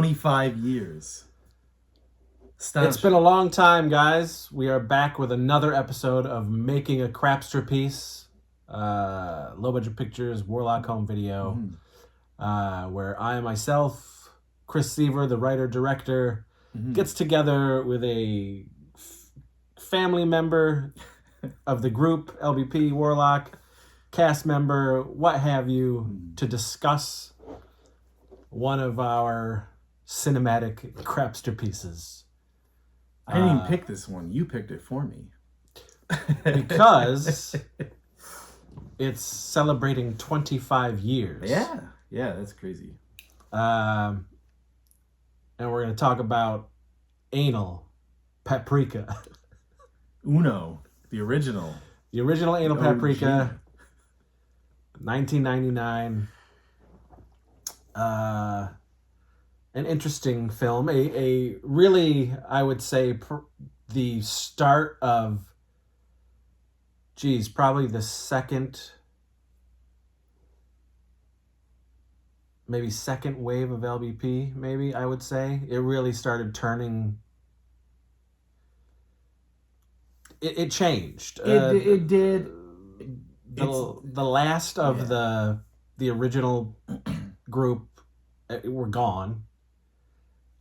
25 years. It's been a long time, guys. We are back with another episode of Making a Crapsterpiece, Low Budget Pictures, Warlock Home Video, where I myself, Chris Seaver, the writer-director, gets together with a family member of the group, LBP, Warlock, cast member, what have you, to discuss one of our cinematic crapsterpieces. I didn't even pick this one. You picked it for me. Because it's celebrating 25 years. Yeah, that's crazy. And we're going to talk about Anal Paprika. Uno, the original. The original Anal OG. Paprika, 1999. An interesting film. A really, I would say, the start of, probably the second wave of LBP, maybe, I would say. It really started turning. It changed. It did. The last of the original group were gone.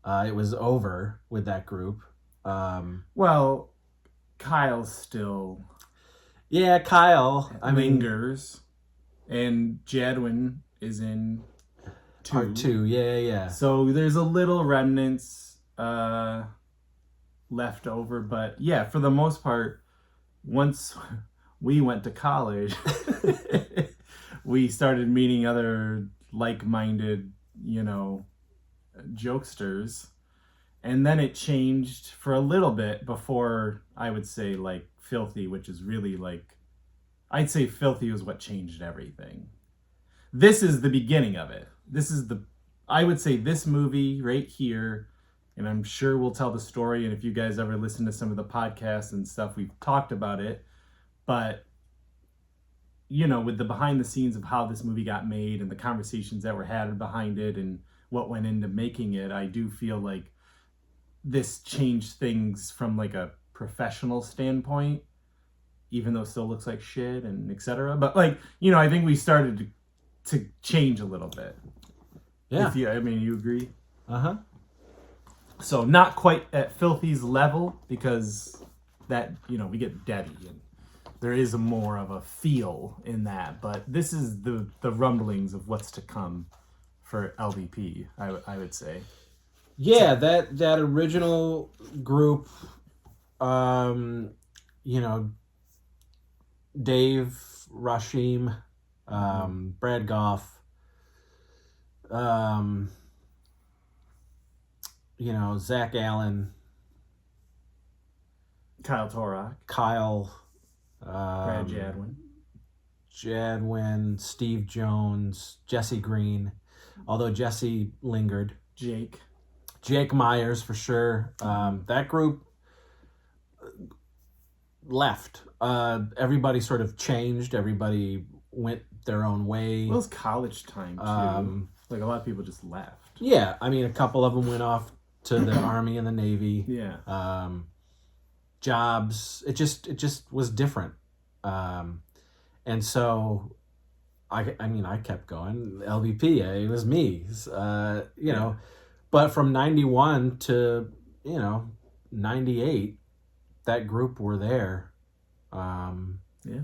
It was over with that group. Well, Kyle's still... Yeah, Kyle. lingers. And Jadwin is in Part 2, yeah. So there's a little remnants left over. But yeah, for the most part, once we went to college, we started meeting other like-minded, jokesters. And then it changed for a little bit before, I would say, like, Filthy, which is really, like... I'd say Filthy was what changed everything. This is the beginning of it. I would say this movie right here, and I'm sure we'll tell the story, and if you guys ever listen to some of the podcasts and stuff, we've talked about it. But, with the behind the scenes of how this movie got made and the conversations that were had behind it and what went into making it, I do feel like this changed things from like a professional standpoint, even though it still looks like shit and etc. But like, I think we started to change a little bit. Yeah. You agree? Uh-huh. So not quite at Filthy's level, because that, we get Debbie and there is more of a feel in that. But this is the rumblings of what's to come for LVP, I would say. Yeah, that original group, Dave, Rashim, Brad Goff, Zach Allen, Kyle Torok, Brad Jadwin, Steve Jones, Jesse Green, although Jesse lingered. Jake Myers, for sure. That group left. Everybody sort of changed. Everybody went their own way. Well, it was college time, too. Like, a lot of people just left. Yeah, a couple of them went off to the Army and the Navy. Yeah. Jobs. It just was different. And so, I kept going. LVP, it was me. Yeah. But from 91 to, 98, that group were there. Yeah.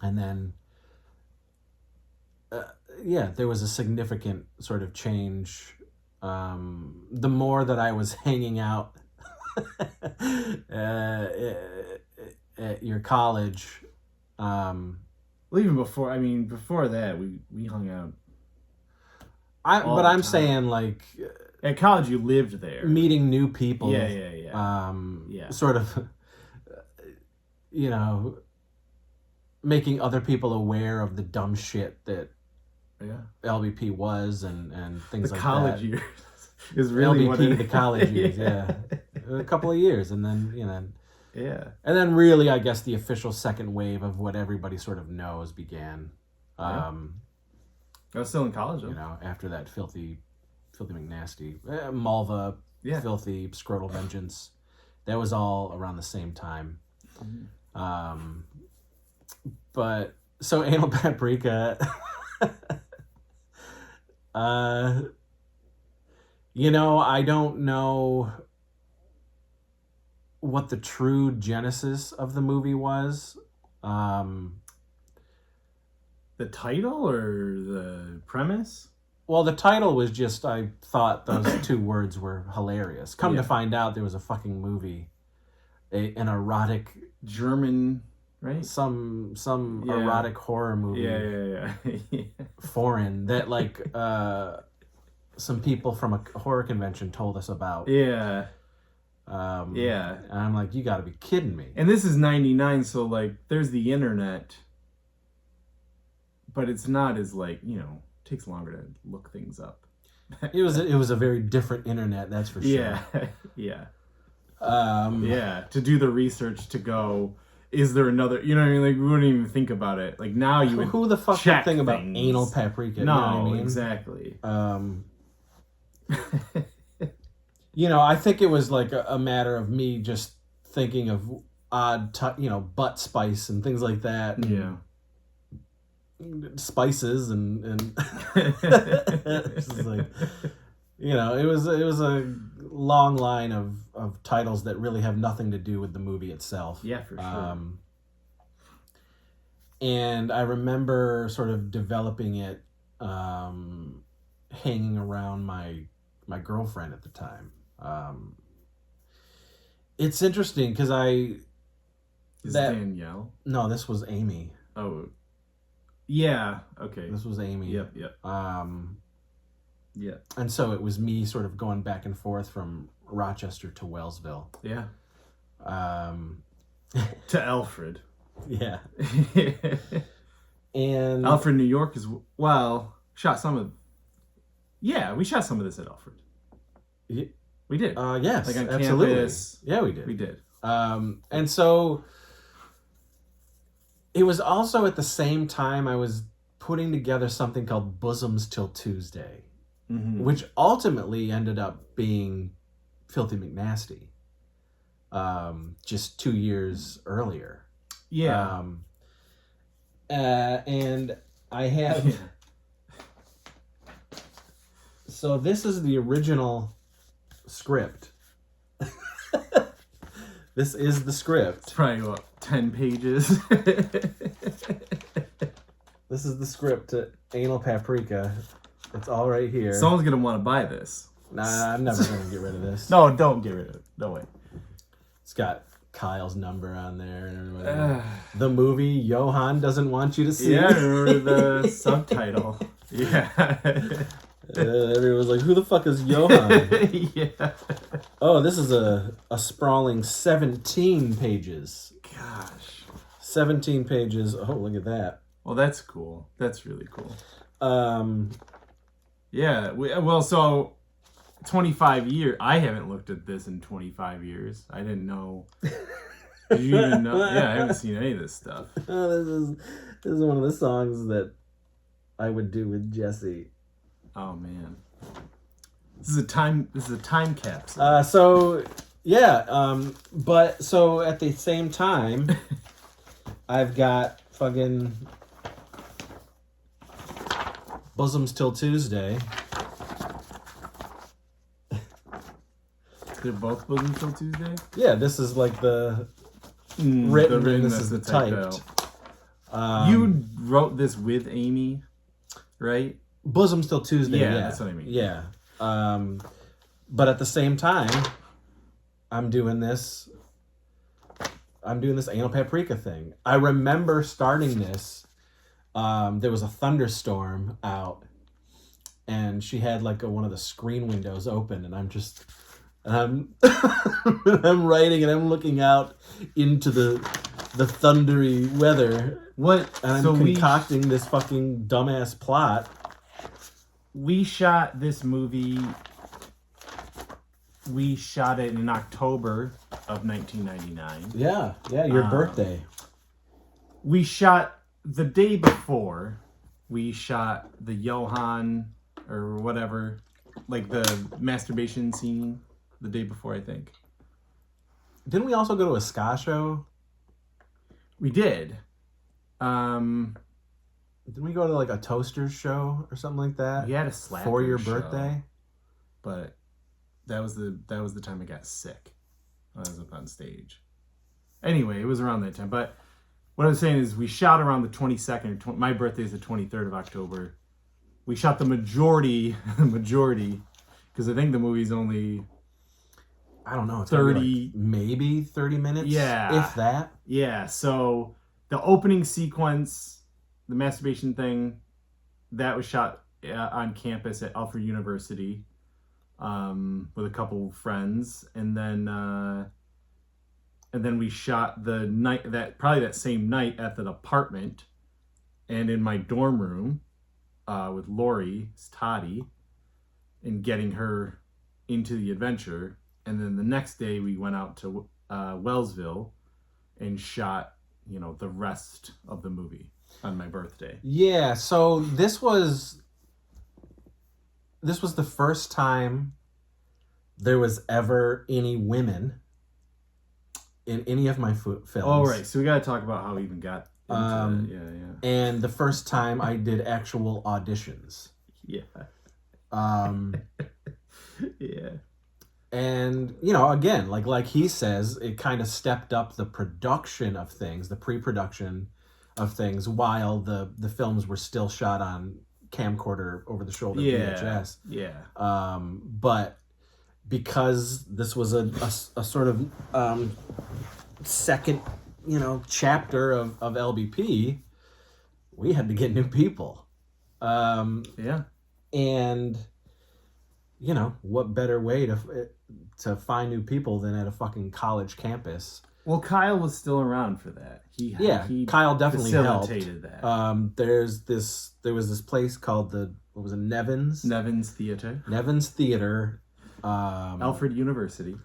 And then, there was a significant sort of change. The more that I was hanging out at your college. Well, even before that, we hung out. I'm saying, like... At college, you lived there. Meeting new people. Yeah. Sort of, making other people aware of the dumb shit that LBP was and things like that. The college years is really LBP, what it is. The college years, yeah. A couple of years, and then, Yeah. And then really, I guess, the official second wave of what everybody sort of knows began. I was still in college, though. After that filthy Filthy McNasty, Malva, Filthy, Scrotal Vengeance. That was all around the same time. But so Anal Paprika, you know, I don't know what the true genesis of the movie was. The title or the premise? Well, the title was just, I thought those two words were hilarious. Come to find out, there was a fucking movie, an erotic German, right? Some erotic horror movie. Yeah. Foreign that like some people from a horror convention told us about. Yeah. And I'm like, you got to be kidding me. And this is 99, so like, there's the internet, but it's not as like, you know, takes longer to look things up. It was a very different internet, that's for sure. Yeah. To do the research to go, is there another, you know what I mean? Like, we wouldn't even think about it. Like, now you would who the fuck would think about Anal Paprika? No, you know what I mean? Exactly. You know, I think it was like a matter of me just thinking of odd, butt spice and things like that. Yeah. Spices and it's like, you know, it was a long line of titles that really have nothing to do with the movie itself. Yeah, for sure. And I remember sort of developing it, hanging around my girlfriend at the time. It's interesting because Danielle? No, this was Amy. Oh. Yeah, okay. This was Amy. Yep. Yeah. And so it was me sort of going back and forth from Rochester to Wellsville. Yeah. To Alfred. Yeah. And Alfred, New York shot some of... Yeah, we shot some of this at Alfred. We did. Yes, like on absolutely. campus. Yeah, we did. We did. And so it was also at the same time I was putting together something called Bosoms Till Tuesday, which ultimately ended up being Filthy McNasty, just 2 years earlier. Yeah. And I have... So this is the original script. This is the script. It's probably 10 pages. This is the script to Anal Paprika. It's all right here. Someone's gonna want to buy this. Nah, I'm never gonna get rid of this. No, don't get rid of it. No way. It's got Kyle's number on there and everything. The movie Johan doesn't want you to see. Yeah, I remember the subtitle. Yeah. Everyone was like, who the fuck is Johan? Yeah. Oh, this is a sprawling 17 pages. Gosh. 17 pages. Oh, look at that. Well, that's cool. That's really cool. Yeah. So 25 years. I haven't looked at this in 25 years. I didn't know. Did you even know? Yeah, I haven't seen any of this stuff. This is one of the songs that I would do with Jesse. Oh man, this is a time capsule. But so at the same time, I've got fucking Bosoms Till Tuesday. They're both Bosoms Till Tuesday? Yeah, this is like the written, and this is the typed. You wrote this with Amy, right? Bosoms Till Tuesday. Yeah, that's what I mean. Yeah. But at the same time, I'm doing this Anal Paprika thing. I remember starting this. There was a thunderstorm out, and she had like one of the screen windows open, and I'm I'm writing, and I'm looking out into the thundery weather. And I'm concocting this fucking dumbass plot. We shot this movie. We shot it in October of 1999. Yeah, your birthday. We shot the day before. We shot the Johan or whatever like the masturbation scene the day before, I think. Didn't we also go to a ska show? We did. Didn't we go to like a Toasters show or something like that? We had a Slackers for your show, birthday, but that was the time I got sick. I was up on stage. Anyway, it was around that time. But what I was saying is we shot around the 22nd. My birthday is the 23rd of October. We shot the majority, because I think the movie's only... I don't know. It's 30... maybe 30 minutes? Yeah. If that? Yeah, so the opening sequence, the masturbation thing, that was shot on campus at Alfred University with a couple friends. And then we shot that same night at the apartment and in my dorm room with Lori, Toddy, and getting her into the adventure. And then the next day we went out to Wellsville and shot, the rest of the movie on my birthday. Yeah, so this was the first time there was ever any women in any of my films. Oh, right. So we got to talk about how we even got into that. Yeah. And the first time I did actual auditions. Yeah. Yeah. And, again, like he says, it kind of stepped up the production of things, the pre-production of things, while the films were still shot on camcorder over-the-shoulder VHS. Yeah. But because this was a sort of second, chapter of LBP, we had to get new people. Yeah. And, what better way to find new people than at a fucking college campus? Well, Kyle was still around for that. He Kyle definitely facilitated helped. that. There was this place called Nevins Theater. Nevins Theater. Alfred University.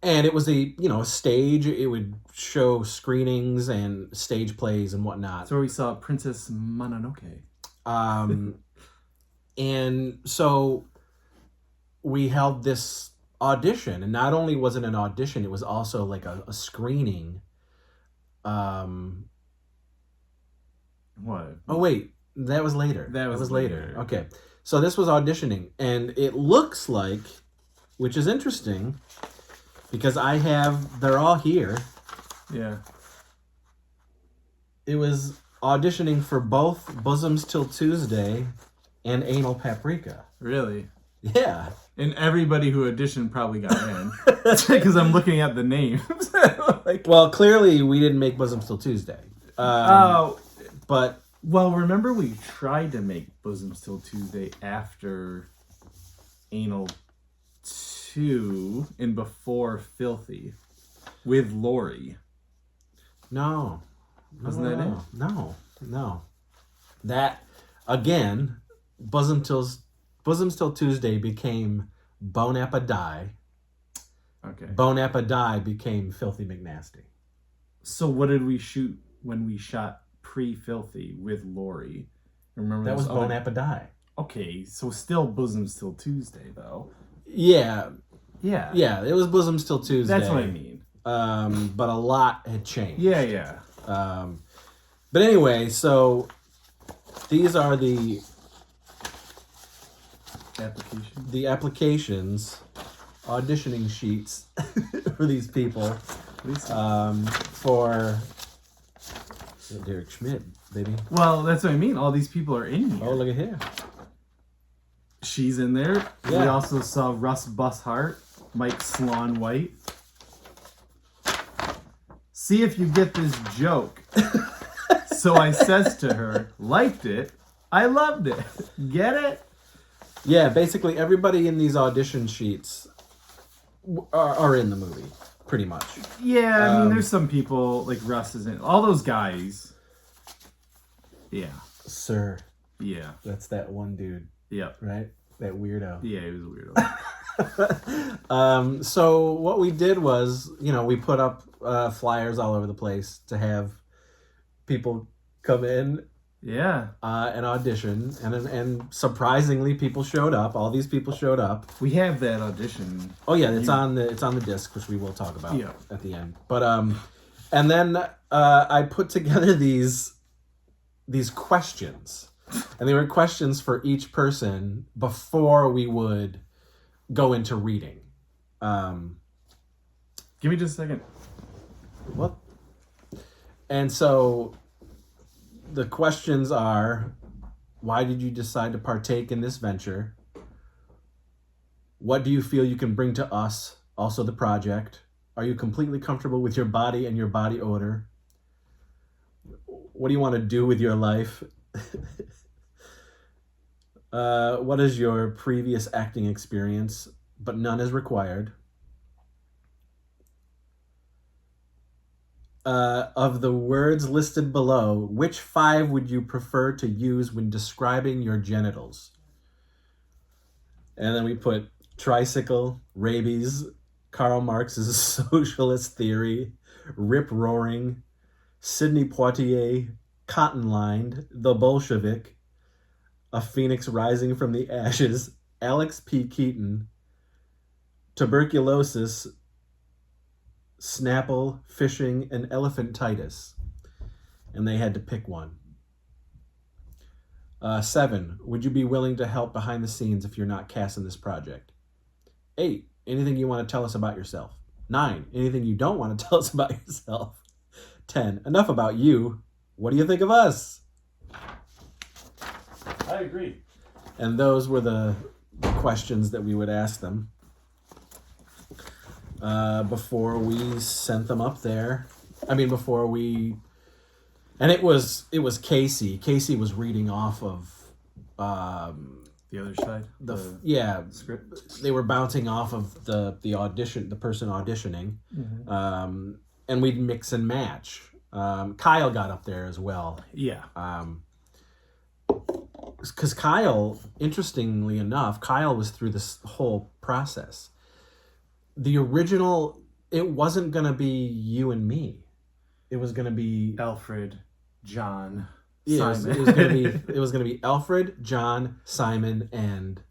And it was a stage. It would show screenings and stage plays and whatnot. That's where we saw Princess Mononoke. And so we held this audition, and not only was it an audition, it was also like a screening. What? Oh wait, that was later. That was later. Okay, so this was auditioning, and it looks like, which is interesting, because they're all here. Yeah. It was auditioning for both Bosoms Till Tuesday and Anal Paprika. Really? Yeah. And everybody who auditioned probably got in. Because I'm looking at the names. Well, clearly we didn't make Bosoms Till Tuesday. But... Well, remember we tried to make Bosoms Till Tuesday after Anal 2 and before Filthy with Lori. No. Wasn't that it? No. That, again, Bosoms Till Tuesday became Bone Appa Die. Okay. Bone Appa Die became Filthy McNasty. So what did we shoot when we shot pre-Filthy with Lori? Remember that was Bone Appa Die. Okay, so still Bosoms Till Tuesday, though. Yeah. Yeah. Yeah, it was Bosoms Till Tuesday. That's what I mean. But a lot had changed. Yeah. But anyway, so these are the applications, auditioning sheets for these people. For Derek Schmidt, baby. Well, that's what I mean. All these people are in here. Oh, look at here. She's in there. Yeah. We also saw Russ Bushart, Mike Sloan White. See if you get this joke. So I says to her, liked it. I loved it. Get it? Yeah, basically everybody in these audition sheets are in the movie, pretty much. Yeah, I mean, there's some people, like Russ is in. All those guys. Yeah. Sir. Yeah. That's that one dude. Yep. Right? That weirdo. Yeah, he was a weirdo. So what we did was, we put up flyers all over the place to have people come in an audition, and surprisingly, people showed up. All these people showed up. We have that audition. Oh yeah, it's on the disc, which we will talk about at the end. But and then I put together these questions, and they were questions for each person before we would go into reading. Give me just a second. What? And so the questions are: why did you decide to partake in this venture? What do you feel you can bring to us, also the project? Are you completely comfortable with your body and your body odor? What do you want to do with your life? What is your previous acting experience? But none is required. Of the words listed below, which 5 would you prefer to use when describing your genitals? And then we put tricycle, rabies, Karl Marx's socialist theory, rip-roaring, Sidney Poitier, cotton-lined, the Bolshevik, a phoenix rising from the ashes, Alex P. Keaton, tuberculosis, Snapple, fishing, and elephantitis. And they had to pick one. 7, would you be willing to help behind the scenes if you're not cast in this project? 8, anything you want to tell us about yourself? 9, anything you don't want to tell us about yourself? 10, enough about you. What do you think of us? I agree. And those were the questions that we would ask them before we sent them up there. I mean, before we... And it was Casey. Casey was reading off of... the other side? The script? They were bouncing off of the audition, the person auditioning. Mm-hmm. And we'd mix and match. Kyle got up there as well. Yeah. Because Kyle, interestingly enough, Kyle was through this whole process. The original, it wasn't going to be you and me. It was going to be... Alfred, John, Simon. It was going to be Alfred, John, Simon, and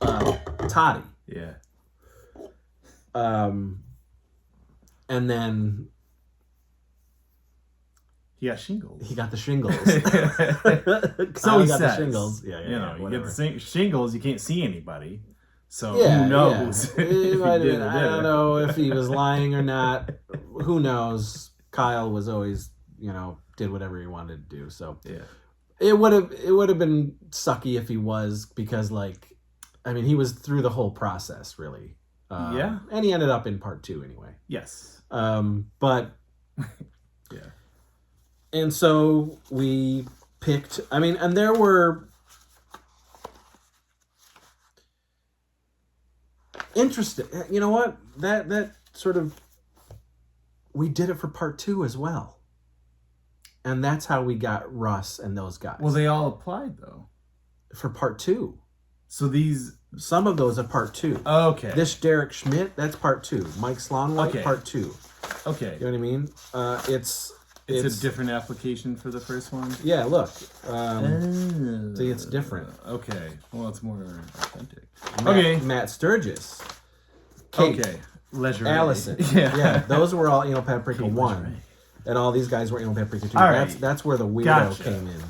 Toddy. Yeah. And then... He got shingles. He got the shingles. So he got says. The shingles. Yeah, you know, whatever. You get the shingles, you can't see anybody. So who knows? Yeah. I don't know if he was lying or not. Who knows? Kyle was always, did whatever he wanted to do. So yeah, it would have been sucky if he was, because he was through the whole process really. Yeah, and he ended up in part 2 anyway. Yes. But yeah. And so we picked, and there were interesting, you know what? That sort of, we did it for part 2 as well. And that's how we got Russ and those guys. Well, they all applied though. For part 2. So some of those are part 2. Okay. This Derek Schmidt, that's part 2. Mike Slonwhite, okay. Part 2. Okay. You know what I mean? It's a different application for the first one? Yeah, look. See, it's different. Okay. Well, it's more authentic. Matt Sturgis. Kate, okay. Leisure. Allison. Yeah. Those were all Anal Paprika 1. And all these guys were Anal Paprika 2. All right. That's where the weirdo came in.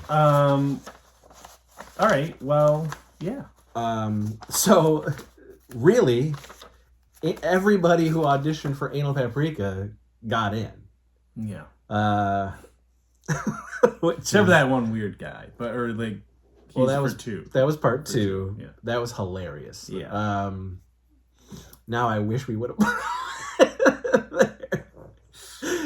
All right. Well, yeah. So, really, everybody who auditioned for Anal Paprika got in. Yeah. Except for that one weird guy, that was for 2. That was part 2. 2. Yeah. That was hilarious. Yeah. Now I wish we would have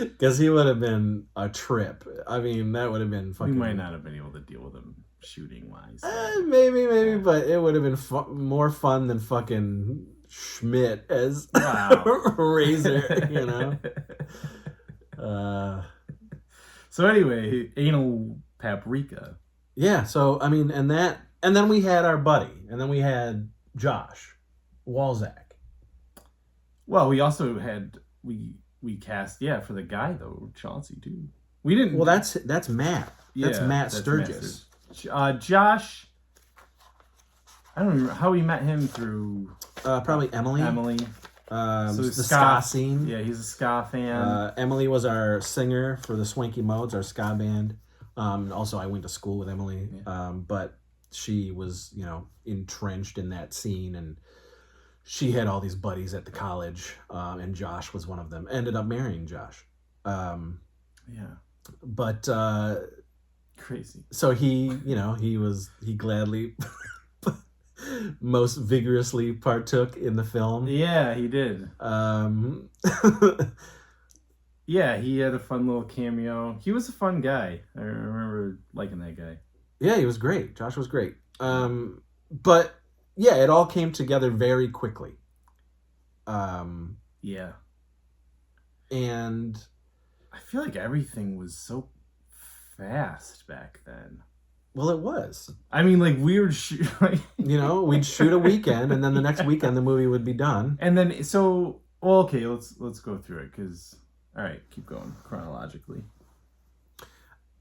because he would have been a trip. That would have been fucking. We might not have been able to deal with him shooting wise. Maybe, but it would have been more fun than fucking Schmidt as Razor. So anyway, Anal Paprika. Yeah, so and then we had our buddy, and then we had Josh Walzak. Well, we also had we cast for the guy though, Chauncey too. We didn't. Well, that's Matt. That's Yeah, Matt that's Sturgis. Josh. I don't remember how we met him through. Probably Emily. Emily. So the ska scene. Yeah, he's a ska fan. Emily was our singer for the Swanky Modes, our ska band. Also, I went to school with Emily, but she was, entrenched in that scene, and she had all these buddies at the college, and Josh was one of them. Ended up marrying Josh. Yeah. But crazy. So he gladly most vigorously partook in the film. Yeah, he did. Yeah, he had a fun little cameo. He was a fun guy. I remember liking that guy. Yeah, he was great. Josh was great. But yeah, it all came together very quickly. Yeah. And I feel like everything was so fast back then. Well, it was. I mean, like, we would shoot... we'd shoot a weekend, and then the next weekend the movie would be done. And then, so... Well, okay, let's go through it, because... All right, keep going chronologically.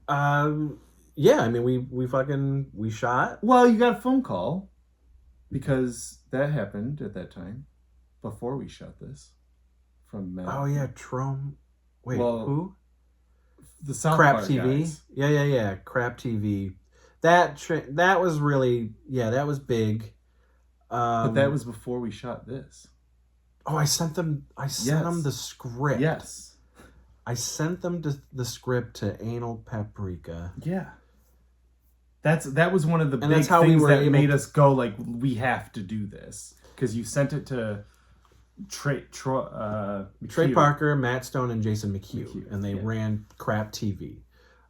Yeah, I mean, we shot. Well, you got a phone call, because that happened at that time, before we shot this, from Matt. Oh, yeah, Wait, who? The South Crap Park TV. Guys. Yeah. Crap TV. That was really, that was big. But that was before we shot this. Oh, I sent them the script. Yes. I sent them the script to Anal Paprika. Yeah. That was one of the big that's how things that made us go, like, we have to do this. Because you sent it to Trey Parker, Matt Stone, and Jason McHugh. And they ran Crap TV.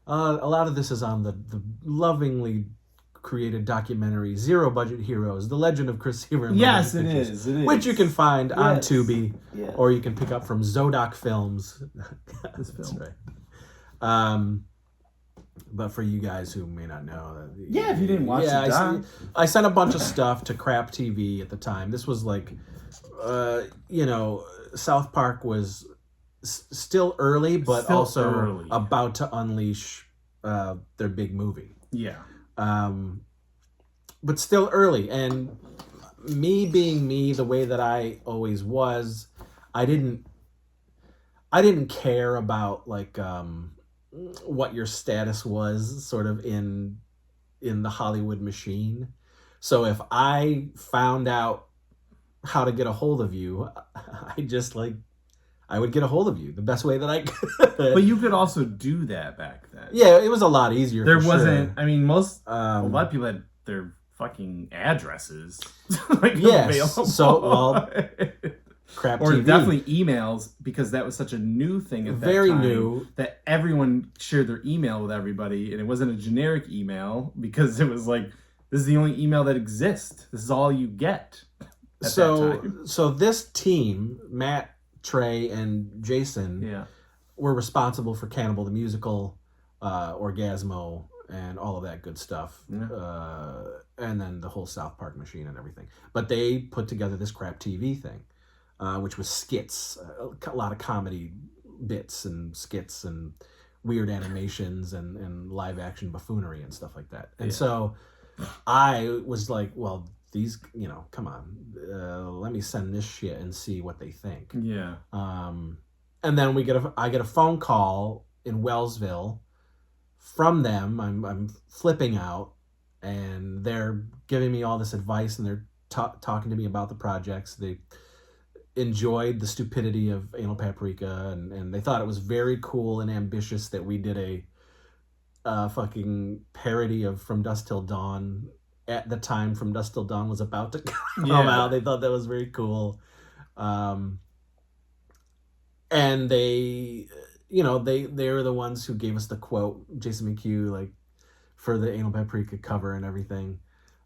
A lot of this is on the lovingly created documentary Zero Budget Heroes, The Legend of Chris Seaver. Yes, it is. Which you can find on Tubi, or you can pick up from Zodoc Films. This film. That's right. But for you guys who may not know, if you didn't watch it, I sent a bunch of stuff to Crap TV at the time. This was like, South Park was still early, but also about to unleash their big movie. Yeah. But still early, and me being me the way that I always was, I didn't care about like what your status was sort of in the Hollywood machine. So if I found out how to get a hold of you, I would get a hold of you the best way that I could. But you could also do that back then. Yeah, it was a lot easier. There wasn't. Sure. I mean, a lot of people had their fucking addresses available. So Crap or TV. Definitely emails, because that was such a new thing at that Very time. new. That everyone shared their email with everybody, and it wasn't a generic email, because it was like, this is the only email that exists. This is all you get. So this team, Matt, Trey, and Jason, were responsible for Cannibal the Musical, Orgasmo, and all of that good stuff. And then the whole South Park machine and everything. But they put together this Crap TV thing, which was skits, a lot of comedy bits and skits and weird animations and live action buffoonery and stuff like that. And so I was like, well, these, come on, let me send this shit and see what they think. Yeah. And then I get a phone call in Wellsville from them. I'm flipping out, and they're giving me all this advice, and they're talking to me about the projects. They enjoyed the stupidity of Anal Paprika, and they thought it was very cool and ambitious that we did a fucking parody of From Dusk Till Dawn. At the time, From Dusk Till Dawn was about to come out. They thought that was very cool. And they were the ones who gave us the quote, Jason McHugh, like, for the Anal Paprika cover and everything.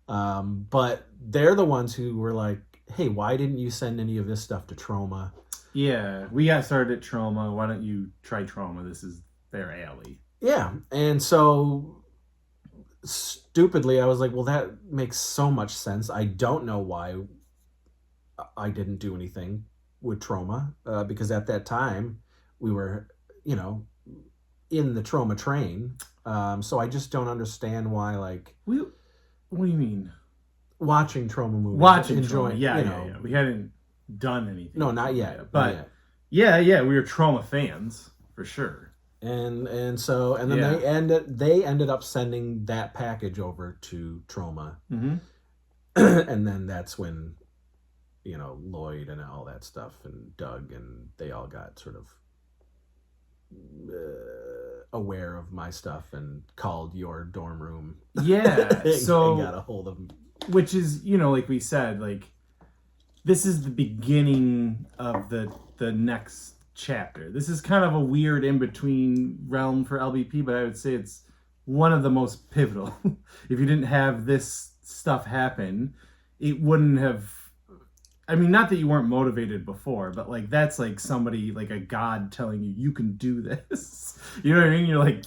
But they're the ones who were like, hey, why didn't you send any of this stuff to Troma? Yeah, we got started at Troma. Why don't you try Troma? This is their alley. Yeah, and so stupidly, I was like, well, that makes so much sense. I don't know why I didn't do anything with Troma, because at that time we were, in the Trauma train. So I just don't understand why, like... What do you mean? Watching Trauma movies. Watching enjoying, Trauma, yeah. We hadn't done anything. No, not yet. But not yet. Yeah, we were Trauma fans, for sure. And then they ended up sending that package over to Trauma. Mm-hmm. And then that's when, Lloyd and all that stuff and Doug and they all got sort of aware of my stuff and called your dorm room. Yeah. So got a hold of them. Which is, like we said, like this is the beginning of the next chapter. This is kind of a weird in-between realm for LBP, but I would say it's one of the most pivotal. If you didn't have this stuff happen, it wouldn't have... I mean, not that you weren't motivated before, but like that's like somebody, like a god telling you can do this. You know what I mean? You're like,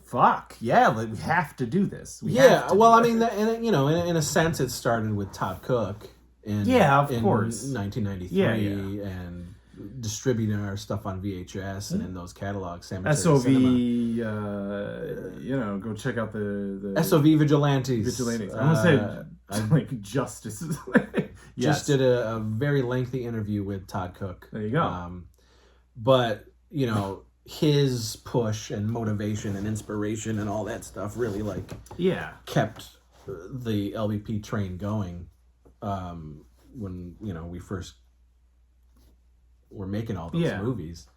fuck, yeah, like, we have to do this. I mean, in a sense, it started with Todd Cook in course, 1993, and distributing our stuff on VHS and in those catalogs. SOV, go check out the SOV Vigilantes. I'm gonna say like Justice. Yes. Just did a very lengthy interview with Todd Cook. There you go. But his push and motivation and inspiration and all that stuff really kept the LBP train going when we first were making all those movies.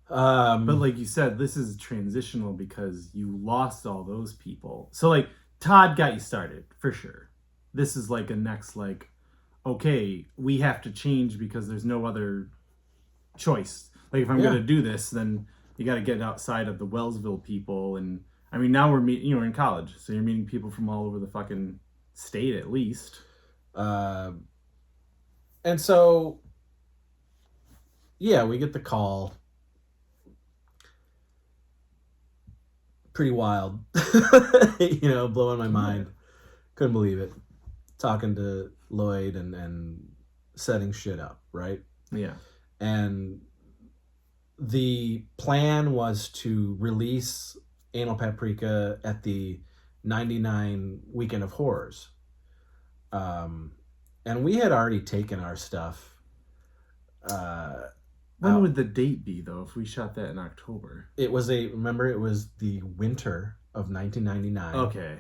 But like you said, this is transitional because you lost all those people. So like Todd got you started for sure. This is like a next okay, we have to change because there's no other choice. Like if I'm going to do this, then you got to get outside of the Wellsville people. And I mean, now we're meeting, we're in college, so you're meeting people from all over the fucking state at least. And so, we get the call. Pretty wild, blowing my mind. Couldn't believe it. Talking to Lloyd and setting shit up, right? Yeah. And the plan was to release Anal Paprika at the 99 Weekend of Horrors. And we had already taken our stuff. When would the date be, though, if we shot that in October? It was the winter of 1999. Okay.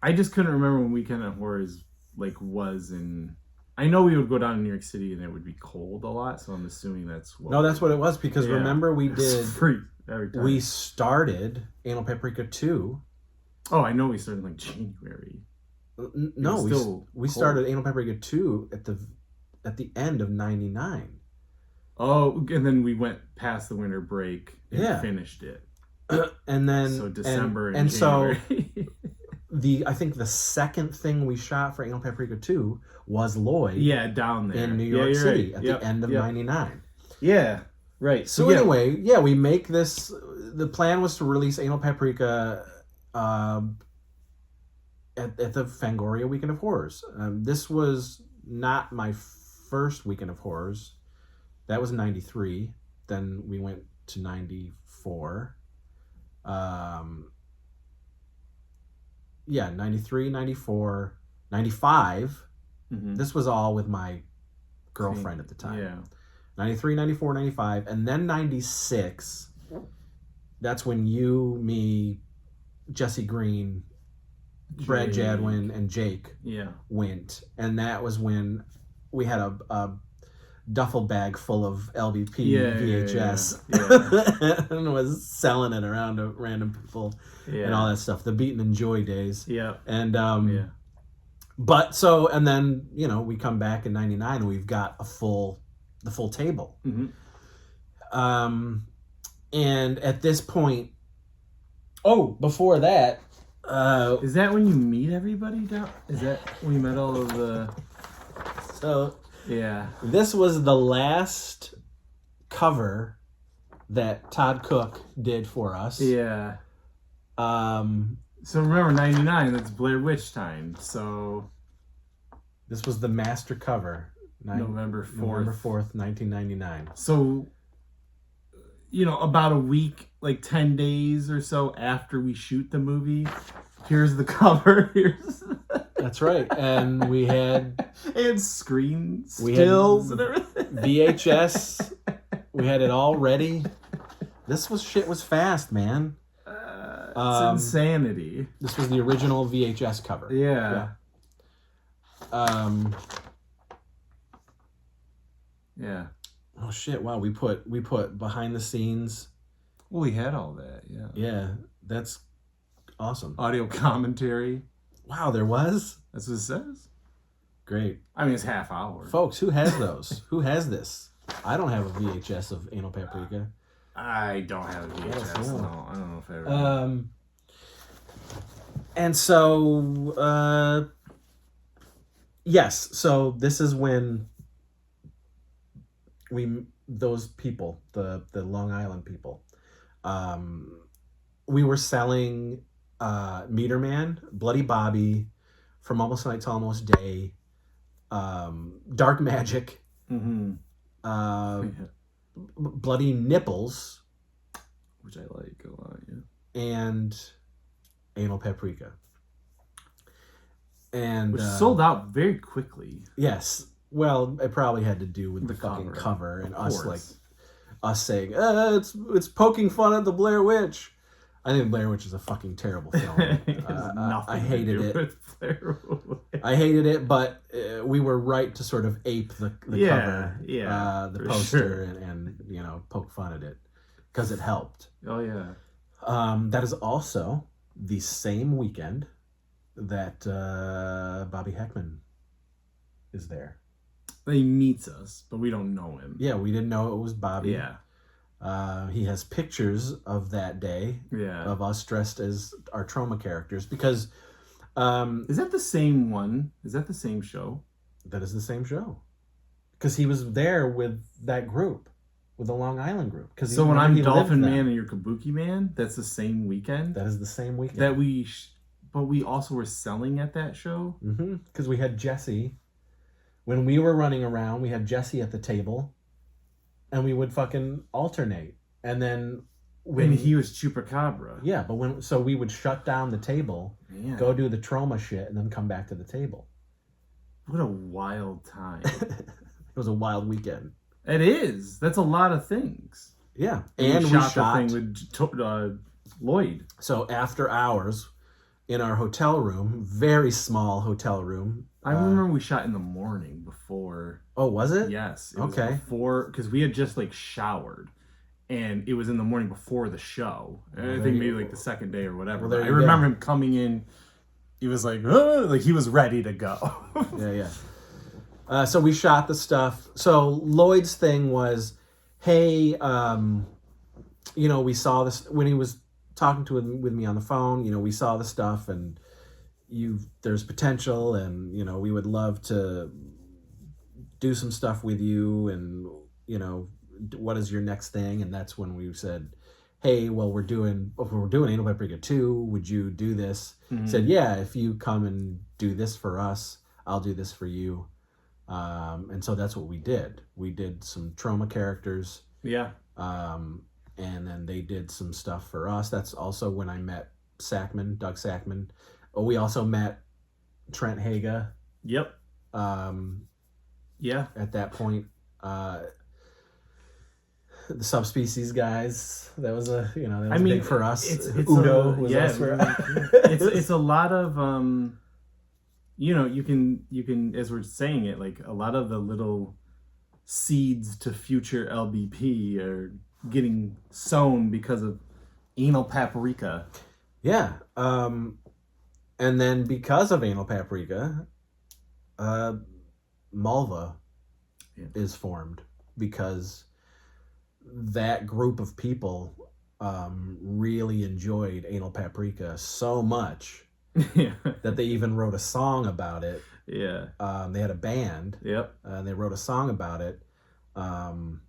I just couldn't remember when Weekend of Horrors was in... I know we would go down to New York City and it would be cold a lot, so I'm assuming that's what... No, that's what it was, because remember we did... Free every time. We started Anal Paprika 2. Oh, I know we started in January. No, we started Anal Paprika 2 at the end of 99. Oh, and then we went past the winter break and finished it. And then... So December and January. So... I think the second thing we shot for Anal Paprika 2 was Lloyd. Yeah, down there. In New York City at the end of 99. Yeah, right. So anyway, we make this... The plan was to release Anal Paprika at the Fangoria Weekend of Horrors. This was not my first Weekend of Horrors. That was 93. Then we went to 94. 93, 94, 95. Mm-hmm. This was all with my girlfriend at the time. Yeah. 93, 94, 95. And then 96, that's when you, me, Jesse Green, Brad Jadwin, and Jake went. And that was when we had a duffel bag full of LBP VHS and was selling it around to random people and all that stuff. The Beat and Enjoy days. Yeah. And but so, and then we come back in 99 and we've got the full table. Mm-hmm. And at this point, before that, is that when you meet everybody down? Is that when you met all of the? So. Yeah. This was the last cover that Todd Cook did for us. Yeah. So remember 99, that's Blair Witch time. So this was the master cover. November 4th. November 4th, 1999. So about a week, like 10 days or so after we shoot the movie, here's the cover. That's right. And we had screen stills and everything. VHS. We had it all ready. Shit was fast, man. It's insanity. This was the original VHS cover. Yeah. Oh shit! Wow, we put behind the scenes. Well, we had all that. Yeah. Yeah, that's awesome. Audio commentary. Wow, there was. That's what it says. Great. I mean, it's half hour. Folks, who has those? Who has this? I don't have a VHS of Anal Paprika. I don't have a VHS. No, I don't know if I ever. And so, yes. So this is when those people, the Long Island people, we were selling Meter Man, Bloody Bobby, From Almost Night to Almost Day, Dark Magic, Bloody Nipples, which I like a lot, yeah, and Anal Paprika, and which sold out very quickly. Yes, well, it probably had to do with the fucking cover and us saying, "It's poking fun at the Blair Witch." I think Blair Witch is a fucking terrible film. I hated it. I hated it, but we were right to sort of ape the cover, the poster, and poke fun at it because it helped. Oh yeah. That is also the same weekend that Bobby Heckman is there. He meets us, but we don't know him. Yeah, we didn't know it was Bobby. Yeah. He has pictures of that day of us dressed as our trauma characters because... is that the same one? Is that the same show? That is the same show. Because he was there with that group, with the Long Island group. So when I'm Dolphin Man and you're Kabuki Man, that's the same weekend? That is the same weekend. But we also were selling at that show? Mm-hmm. Because we had Jesse. When we were running around, we had Jesse at the table. And we would fucking alternate. And then... when he was Chupacabra. Yeah, but so we would shut down the table, go do the trauma shit, and then come back to the table. What a wild time. It was a wild weekend. It is. That's a lot of things. Yeah. And we shot the thing with Lloyd. So after hours, in our hotel room, very small hotel room. I remember we shot in the morning before. Oh, was it? Yes. It okay. was before, because we had just showered. And it was in the morning before the show. I think maybe the second day or whatever. Well, I remember him coming in. He was like he was ready to go. Yeah. So we shot the stuff. So Lloyd's thing was, hey, we saw this when he was talking with me on the phone. We saw the stuff, and there's potential, and we would love to do some stuff with you, and what is your next thing? And that's when we said, hey, well, we're doing Anal Paprika 2. Would you do this? Mm-hmm. Said, yeah, if you come and do this for us, I'll do this for you. And so that's what we did. We did some trauma characters. Yeah. And then they did some stuff for us. That's also when I met Doug Sackman. Oh, we also met Trent Haga. Yep. Yeah. At that point, the Subspecies guys, that was big for us. It's Udo was elsewhere. It's a lot of you can as we're saying it, a lot of the little seeds to future LBP are getting sown because of Anal Paprika. Yeah. And then because of Anal Paprika, Malva is formed because that group of people really enjoyed Anal Paprika so much that they even wrote a song about it. Yeah. They had a band. Yep. They wrote a song about it. And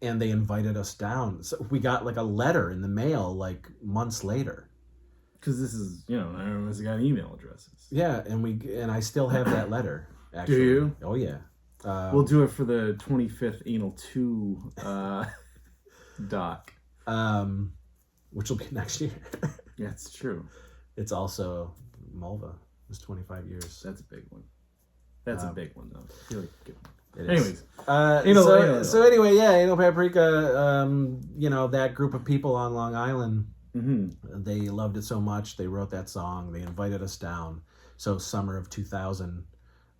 they invited us down. So we got a letter in the mail months later. Because this is, everyone's got email addresses. Yeah, and I still have that letter, actually. Do you? Oh, yeah. We'll do it for the 25th Anal 2 Doc. Which will be next year. Yeah, it's true. It's also Mulva. It's 25 years. That's a big one. That's a big one, though. I feel like a good one. Anyways. So anyway, yeah, Anal Paprika, that group of people on Long Island, they loved it so much, they wrote that song, they invited us down. So summer of 2000,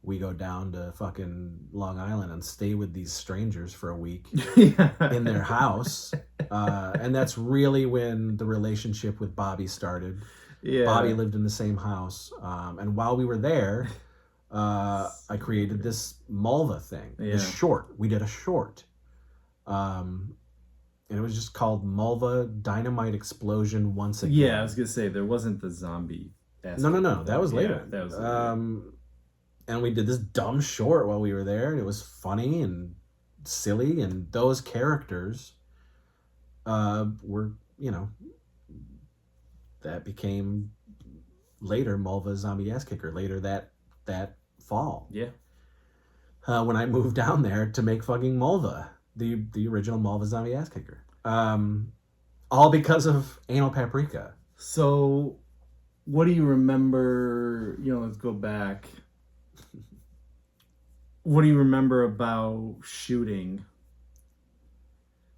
we go down to fucking Long Island and stay with these strangers for a week in their house. And that's really when the relationship with Bobby started. Yeah. Bobby lived in the same house. And while we were there, I created this Mulva thing. Yeah. This short. We did a short. And it was just called Mulva Dynamite Explosion Once Again. Yeah, I was going to say, there wasn't the zombie aspect. No. That was later. Yeah, that was later. And we did this dumb short while we were there, and it was funny and silly, and those characters were, that became later Mulva Zombie Ass Kicker, later that fall. Yeah. When I moved down there to make fucking Mulva, the original Mulva Zombie Ass Kicker. All because of Anal Paprika. So, what do you remember, let's go back. What do you remember about shooting?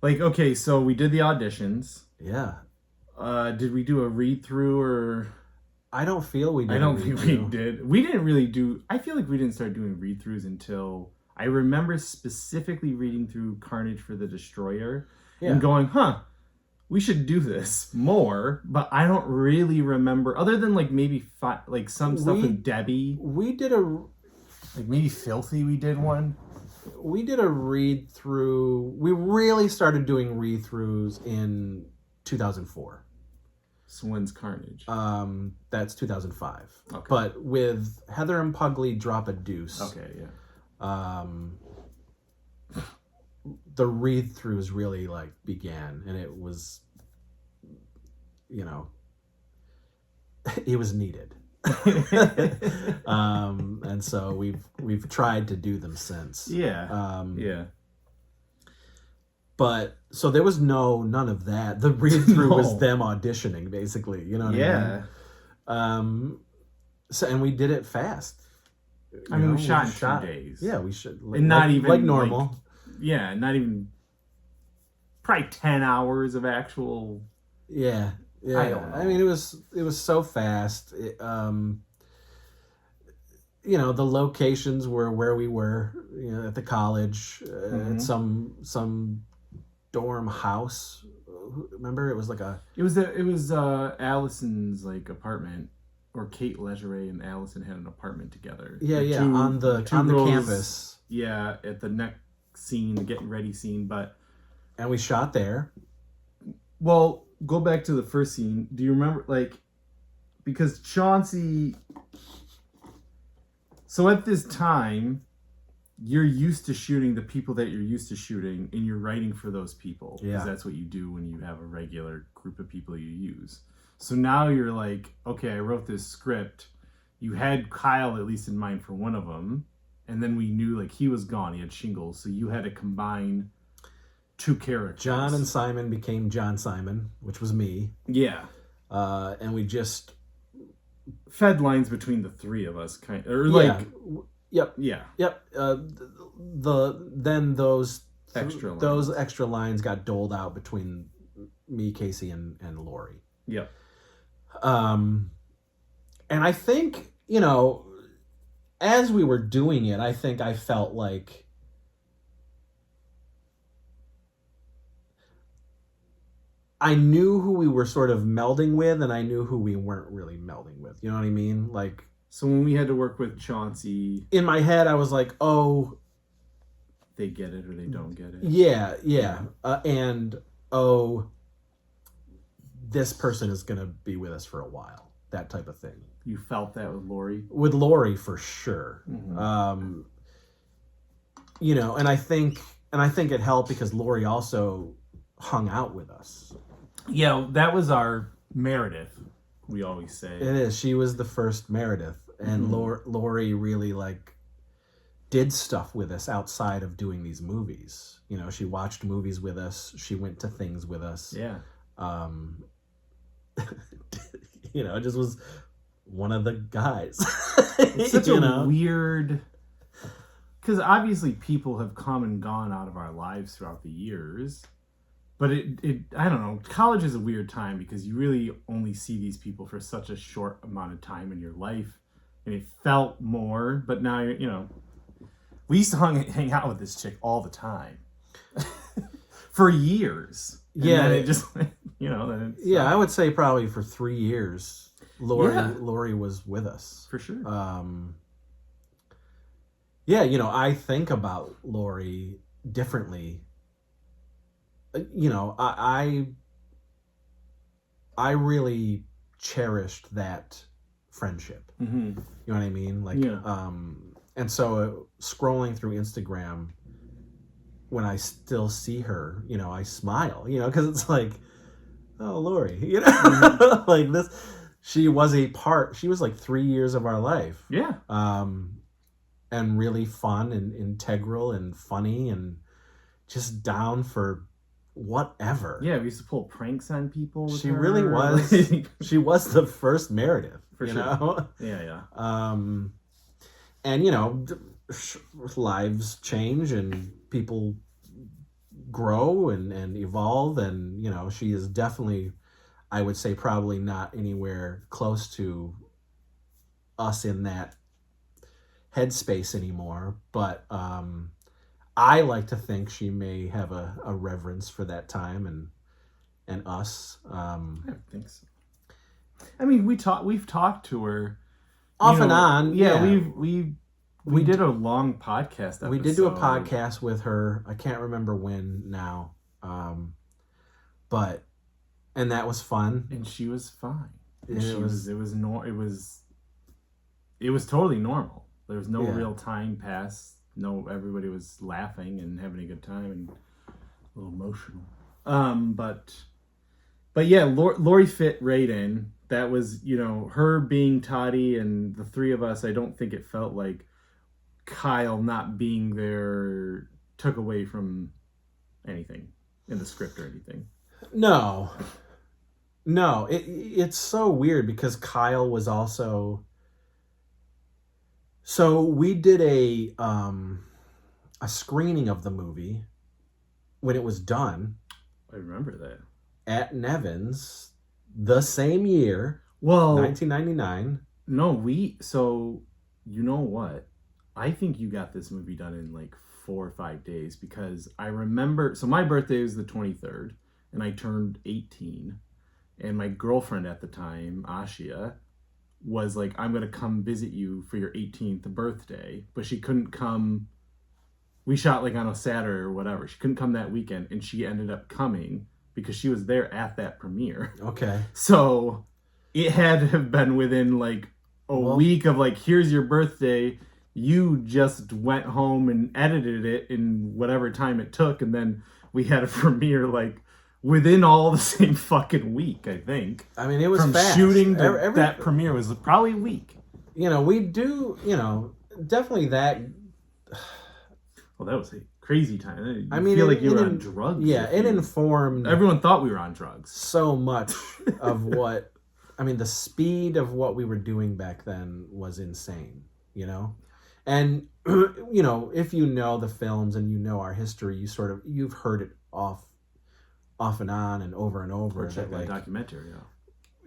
Like, okay, so we did the auditions. Yeah. Did we do a read-through or... I don't feel we did. I don't think we did. We didn't really do... I feel like we didn't start doing read-throughs until... I remember specifically reading through Carnage for the Destroyer and going, we should do this more, but I don't really remember, other than like maybe some stuff with Debbie. We did like maybe Filthy, we did one. We did a read through. We really started doing read throughs in 2004. So when's Carnage? That's 2005. Okay. But with Heather and Pugly Drop a Deuce. Okay, yeah. The read throughs really began, and it was, it was needed. And so we've tried to do them since. Yeah. Yeah. But so there was none of that. The read through was them auditioning, basically. You know what I mean? So and we did it fast. I mean, we shot in 2 days. Yeah, we should. And not even like normal. Not even. Probably 10 hours of actual. Yeah. I don't know. I mean, it was so fast. The locations were where we were, at the college, at some dorm house. Remember, it was like a. It was Allison's apartment, or Kate Legeray and Allison had an apartment together. Yeah, on the campus. Yeah, at the next scene, the getting ready scene, but. And we shot there. Well, go back to the first scene. Do you remember, because Chauncey... So at this time, you're used to shooting the people that you're used to shooting, and you're writing for those people. Yeah. Because that's what you do when you have a regular group of people you use. So now you're like, okay, I wrote this script. You had Kyle at least in mind for one of them, and then we knew, he was gone. He had shingles, so you had to combine... 2 characters. John and Simon became John Simon, which was me. Yeah. And we just fed lines between the 3 of us, Yep. Yeah. Yep. Then those extra extra lines got doled out between me, Casey, and Lori. Yep. And I think, as we were doing it, I think I felt like I knew who we were sort of melding with, and I knew who we weren't really melding with. You know what I mean? So when we had to work with Chauncey... In my head, I was like, oh... They get it or they don't get it. Yeah. And, this person is going to be with us for a while. That type of thing. You felt that with Lori? With Lori, for sure. Mm-hmm. And I think it helped because Lori also hung out with us. Yeah, that was our Meredith, we always say. It is. She was the first Meredith. And Lori really, did stuff with us outside of doing these movies. You know, she watched movies with us. She went to things with us. Yeah. You know, it just was one of the guys. It's such a weird... Because obviously people have come and gone out of our lives throughout the years. But I don't know, college is a weird time because you really only see these people for such a short amount of time in your life. And it felt more, but now, you know, we used to hang out with this chick all the time. For years. And yeah. Then it just, you know. Then yeah, I would say probably for 3 years, Lori was with us. For sure. Yeah, you know, I think about Lori differently. You know, I really cherished that friendship. Mm-hmm. You know what I mean? Like, yeah. And so scrolling through Instagram, when I still see her, you know, I smile, you know, because it's like, oh, Lori, you know, mm-hmm. Like this, she was like 3 years of our life. Yeah. And really fun and integral and funny and just down for whatever. Yeah, we used to pull pranks on people. She really was. She was the first Meredith. For sure. Know? Yeah. And you know, lives change and people grow and evolve, and you know, she is definitely, I would say, probably not anywhere close to us in that headspace anymore, but I like to think she may have a reverence for that time and us. I don't think so. I mean, we've talked to her off and on. Yeah, we did a long podcast episode. We did do a podcast with her. I can't remember when now, but and that was fun. And she was fine. It was totally normal. There was no real time pass. No, everybody was laughing and having a good time and a little emotional. But yeah, Lori fit right in. That was, you know, her being Toddy and the three of us. I don't think it felt like Kyle not being there took away from anything in the script or anything. No, it's so weird because Kyle was also. So we did a screening of the movie when it was done. I remember that. At Nevins the same year. Well, 1999. No, so you know what? I think you got this movie done in like 4 or 5 days because I remember, so my birthday was the 23rd and I turned 18 and my girlfriend at the time, Ashia, was like, I'm going to come visit you for your 18th birthday, but she couldn't come. We shot like on a Saturday or whatever. She couldn't come that weekend, and she ended up coming because she was there at that premiere. Okay. So it had to have been within like a week of like, here's your birthday. You just went home and edited it in whatever time it took, and then we had a premiere like within all the same fucking week, I think. I mean, it was from fast. Shooting to that premiere was probably a week. You know, we do, you know, definitely that. Well, that was a crazy time. I mean, feel like you were on drugs. Yeah, it informed. Everyone thought we were on drugs. So much of what, I mean, the speed of what we were doing back then was insane, you know? And, you know, if you know the films and you know our history, you've heard it off and on and over. Or check that documentary out.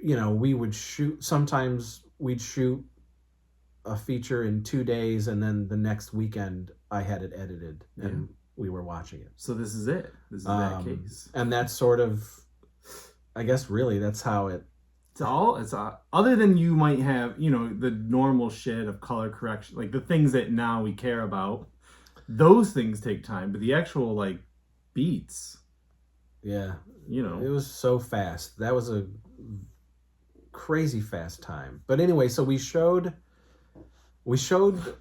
You know, we would sometimes we'd shoot a feature in 2 days and then the next weekend I had it edited and we were watching it. So this is it. This is that case. And that's sort of, I guess really that's how it. It's other than you might have, you know, the normal shit of color correction, like the things that now we care about, those things take time, but the actual like beats. Yeah. You know. It was so fast. That was a crazy fast time. But anyway, so we showed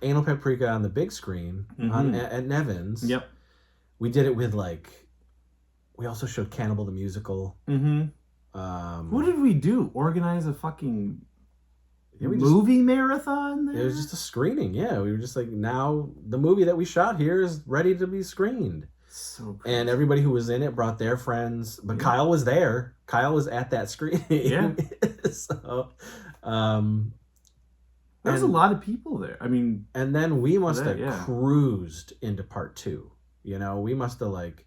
Anal Paprika on the big screen at Nevins. Yep. We did it with we also showed Cannibal the Musical. Mm-hmm. What did we do? Organize a fucking movie marathon there? It was just a screening. Yeah, we were just like, now the movie that we shot here is ready to be screened. So crazy. And everybody who was in it brought their friends, but Kyle was there. Kyle was at that screening. Yeah. So, there's a lot of people there. I mean, and then we must have cruised into part 2. You know, we must have like,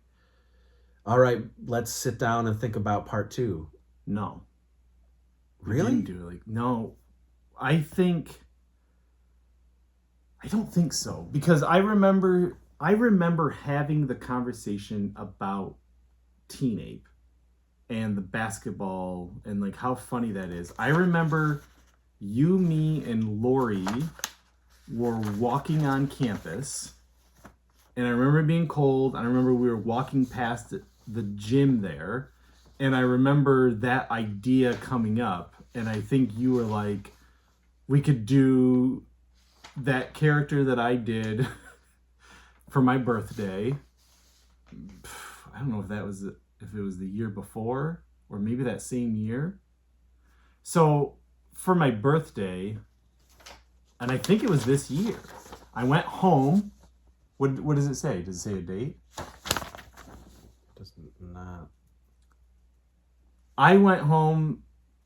all right, let's sit down and think about part 2. No. Really? We didn't do it. Like, no. I don't think so, because I remember having the conversation about Teen Ape and the basketball and like how funny that is. I remember you, me, and Lori were walking on campus, and I remember it being cold. I remember we were walking past the gym there, and I remember that idea coming up, and I think you were like, we could do that character that I did for my birthday. I don't know if it was the year before or maybe that same year. So for my birthday, and I think it was this year, I went home. What does it say? Does it say a date? Does not. I went home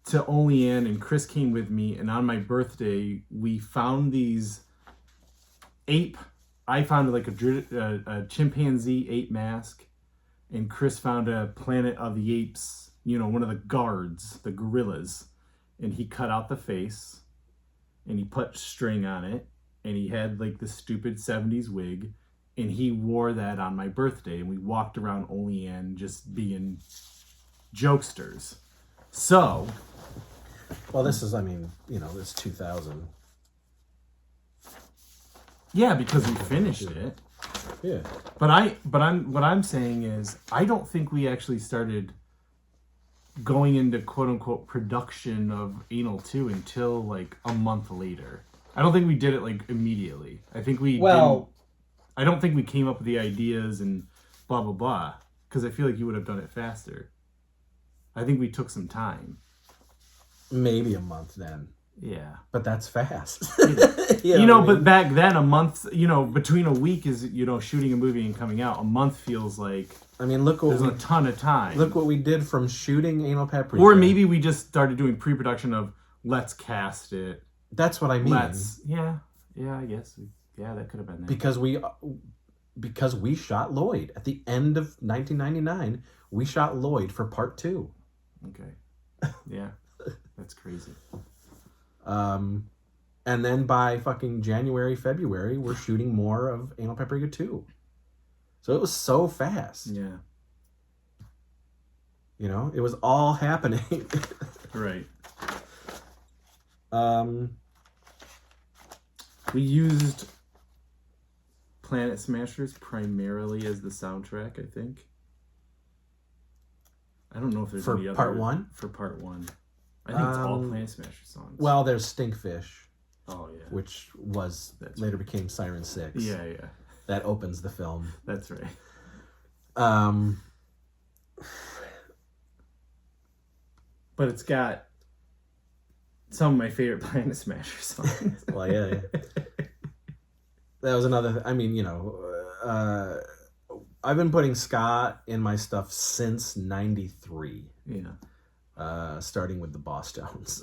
to Olean, and Chris came with me, and on my birthday we found these ape. I found like a chimpanzee ape mask, and Chris found a Planet of the Apes, you know, one of the guards, the gorillas, and he cut out the face, and he put string on it, and he had like the stupid 70s wig, and he wore that on my birthday, and we walked around Olean just being jokesters. So, well, this is, I mean, you know, this 2000. Yeah, because we finished it. Yeah. But what I'm saying is, I don't think we actually started going into quote unquote production of Anal 2 until like a month later. I don't think we did it like immediately. I think I don't think we came up with the ideas and blah blah blah, because I feel like you would have done it faster. I think we took some time. Maybe a month then. Yeah. But that's fast. You know, but back then, a month, you know, between a week is, you know, shooting a movie and coming out. A month feels like, I mean, look, there's a ton of time. Look what we did from shooting Anal Paprika. Or maybe we just started doing pre-production of, let's cast it. That's what I mean. Yeah, I guess. Yeah, that could have been that. Because we shot Lloyd. At the end of 1999, we shot Lloyd for part 2. Okay. Yeah. That's crazy. And then by fucking January, February, we're shooting more of Anal Paprika 2. So it was so fast. Yeah. You know, it was all happening. Right. We used Planet Smashers primarily as the soundtrack, I think. I don't know if there's any other... part 1? For part 1. I think it's all Planet Smasher songs. Well, there's Stinkfish. Oh, yeah. Which later became Siren 6. Yeah. That opens the film. That's right. But it's got some of my favorite Planet Smasher songs. Well, yeah. That was another... I mean, you know... I've been putting ska in my stuff since 93. Yeah. Starting with the Boss Stones.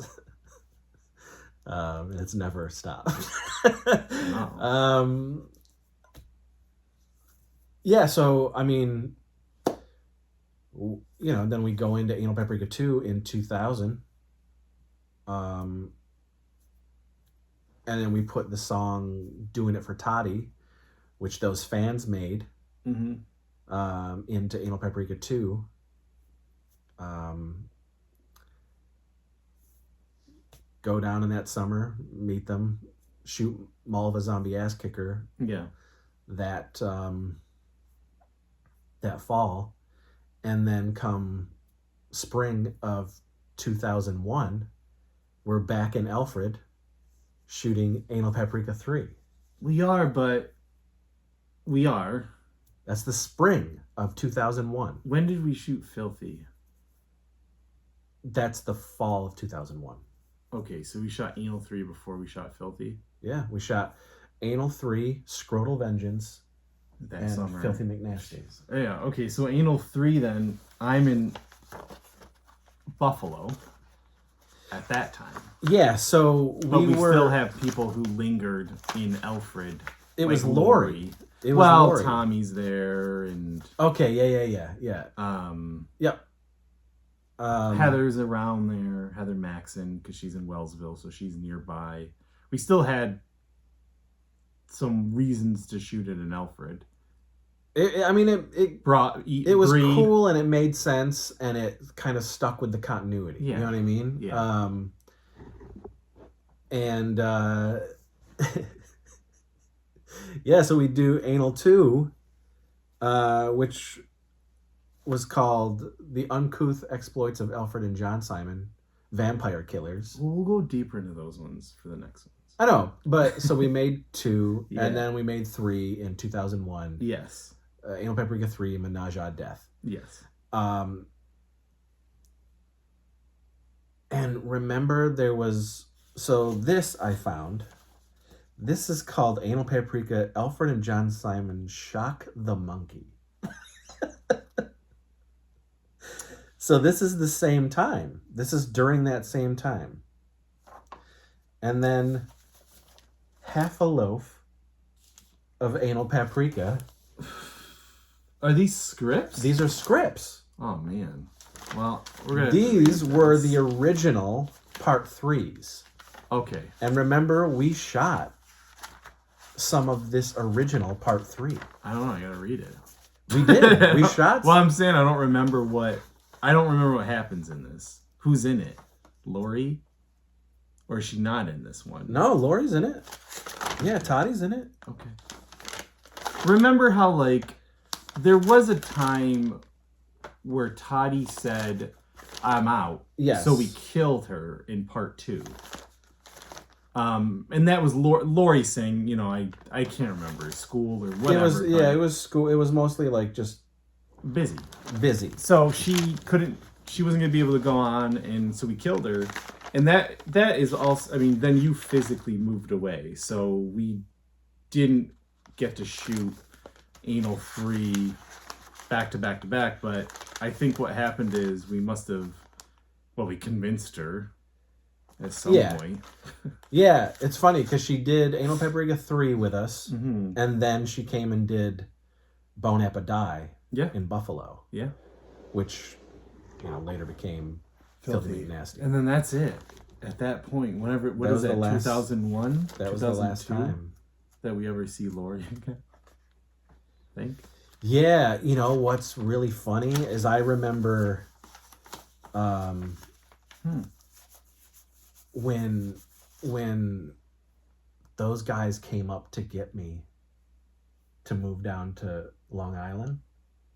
And it's never stopped. Wow. Yeah, so, I mean, you know, then we go into Anal Paprika 2 in 2000. And then we put the song Doing It for Toddy, which those fans made, into Anal Paprika 2. Go down in that summer, meet them, shoot Malva Zombie Ass Kicker. Yeah. That fall, and then come spring of 2001, we're back in Alfred shooting Anal Paprika 3. We are. That's the spring of 2001. When did we shoot Filthy? That's the fall of 2001. Okay, so we shot Anal 3 before we shot Filthy. Yeah, we shot Anal 3, Scrotal Vengeance, That and summer. Filthy McNasty. Yeah, okay, so Anal 3 then, I'm in Buffalo at that time. Yeah, so we still have people who lingered in Alfred. It was Lori. It was well, Lori. Tommy's there and... Okay, yeah. Yep. Heather's around there. Heather Maxon, because she's in Wellsville, so she's nearby. We still had some reasons to shoot it in Alfred. It was Bree. cool and it made sense and it kind of stuck with the continuity. Yeah. You know what I mean? Yeah. Yeah, so we do Anal 2, which was called The Uncouth Exploits of Alfred and John Simon, Vampire Killers. Well, we'll go deeper into those ones for the next ones. I know, but so we made 2, Yeah. and then we made 3 in 2001. Yes. Anal Paprika 3, Menage a Death. Yes. And remember there was... So this I found... This is called Anal Paprika, Alfred and John Simon Shock the Monkey. So this is the same time. This is during that same time. And then Half a Loaf of Anal Paprika. Are these scripts? These are scripts. Oh, man. Well, we're going to... These were the original part 3s. Okay. And remember, we shot some of this original part 3. I don't know. I got to read it. We did. We shot. Well, I'm saying I don't remember what happens in this. Who's in it? Lori? Or is she not in this one? No, Lori's in it. Yeah, Toddy's in it. Okay. Remember how, like, there was a time where Toddy said, I'm out. Yes. So we killed her in part 2. And that was Lori saying, you know, I can't remember, school or whatever. It was school. It was mostly like just busy. So she wasn't going to be able to go on, and so we killed her. And that is also, I mean, then you physically moved away. So we didn't get to shoot Anal 3 back to back to back, but I think what happened is we convinced her at some point. Yeah, it's funny because she did Anal Paprika 3 with us, mm-hmm. and then she came and did Bone Appa Die in Buffalo. Yeah. Which, later became Filthy Nasty. And then that's it. At that point, what is that, 2001? That was the last time that we ever see Lori again, I think. Yeah, what's really funny is I remember when those guys came up to get me to move down to Long Island.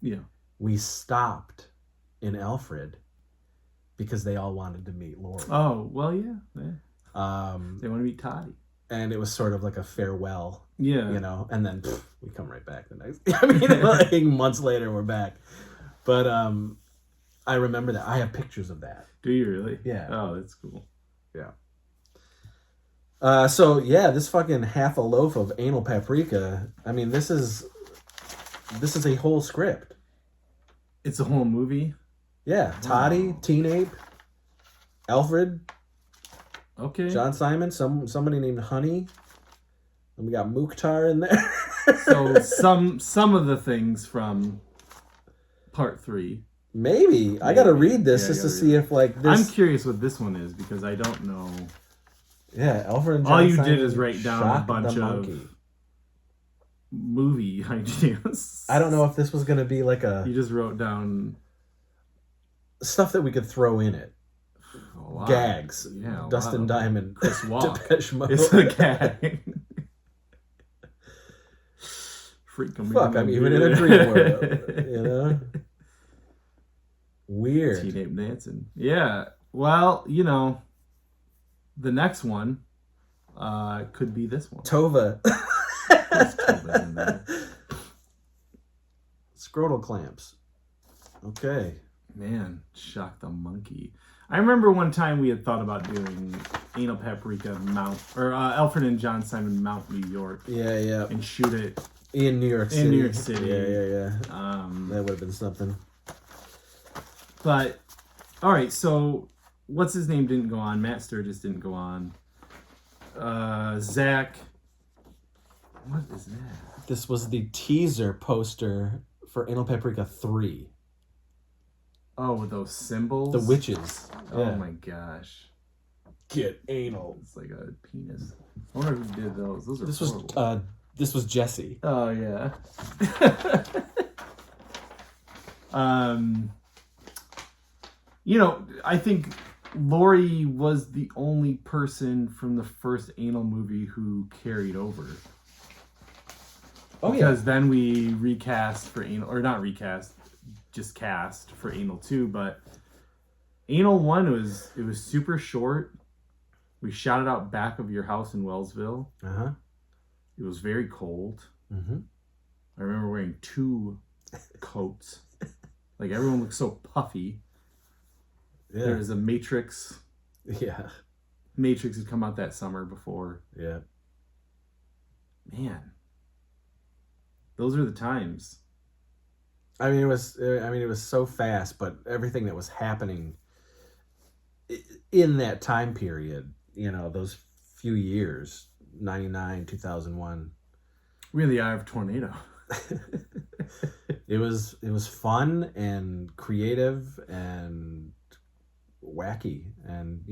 Yeah. We stopped in Alfred because they all wanted to meet Lori. Oh, well, yeah. They want to meet Toddy. And it was sort of like a farewell. Yeah. And then we come right back the next I mean, like months later we're back. But I remember that. I have pictures of that. Do you really? Yeah. Oh, that's cool. Yeah. This fucking Half a Loaf of Anal Paprika. I mean, this is a whole script. It's a whole movie? Yeah. Toddy, wow. Teen Ape, Alfred. Okay. John Simon, somebody named Honey. And we got Mukhtar in there. So some of the things from part 3. Maybe. I gotta read this just to see if like this. I'm curious what this one is because I don't know. Yeah, Alfred and John All you Simon did is write down a bunch of movie ideas. I don't know if this was gonna be like a. You just wrote down stuff that we could throw in it. Gags. Yeah. Dustin Diamond. Chris Walk. Depeche Mode. It's a gag. Fuck, I'm even in a dream world. Weird. Teen Ape dancing. Yeah. Well, the next one could be this one. Tova. Tova's in there. Scrotal clamps. Okay. Man, Shock the Monkey. I remember one time we had thought about doing Anal Paprika Alfred and John Simon Mount New York. Yeah, yeah. And shoot it in New York City. In New York City. Yeah. That would have been something. But, all right, so what's his name didn't go on. Matt Sturgis didn't go on. Zach. What is that? This was the teaser poster for Anal Paprika 3. Oh, with those symbols? The witches. Oh my gosh. Get anal. It's like a penis. I wonder who did those. Those are This was Jesse. Oh yeah. I think Lori was the only person from the first anal movie who carried over. Oh, because then we recast for anal, or not recast, just cast for Anal 2, but Anal 1 was super short. We shot it out back of your house in Wellsville. Uh-huh. It was very cold. Mm-hmm. I remember wearing 2 coats. Like, everyone looked so puffy. Yeah. There was a Matrix. Yeah. Matrix had come out that summer before. Yeah. Man. Those are the times. I mean, it was so fast, but everything that was happening in that time period, those few years, 99, 2001. We're the eye of a tornado. It was fun and creative and wacky, and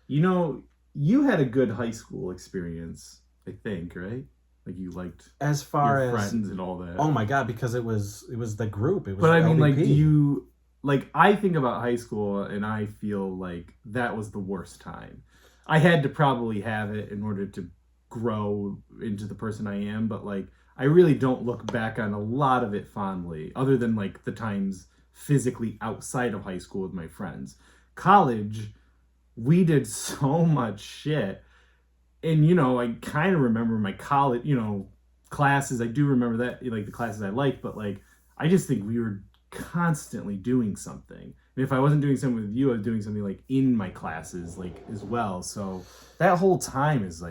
you had a good high school experience, I think, right? Like, you liked as far your as friends and all that. Oh my god, because it was the group. It was. But I mean, LDP. I think about high school and I feel like that was the worst time. I had to probably have it in order to grow into the person I am, but I really don't look back on a lot of it fondly, other than the times physically outside of high school with my friends. College, we did so much shit. And, I kind of remember my college, classes. I do remember that, the classes I liked, but I just think we were constantly doing something. And if I wasn't doing something with you, I was doing something in my classes, as well. So that whole time is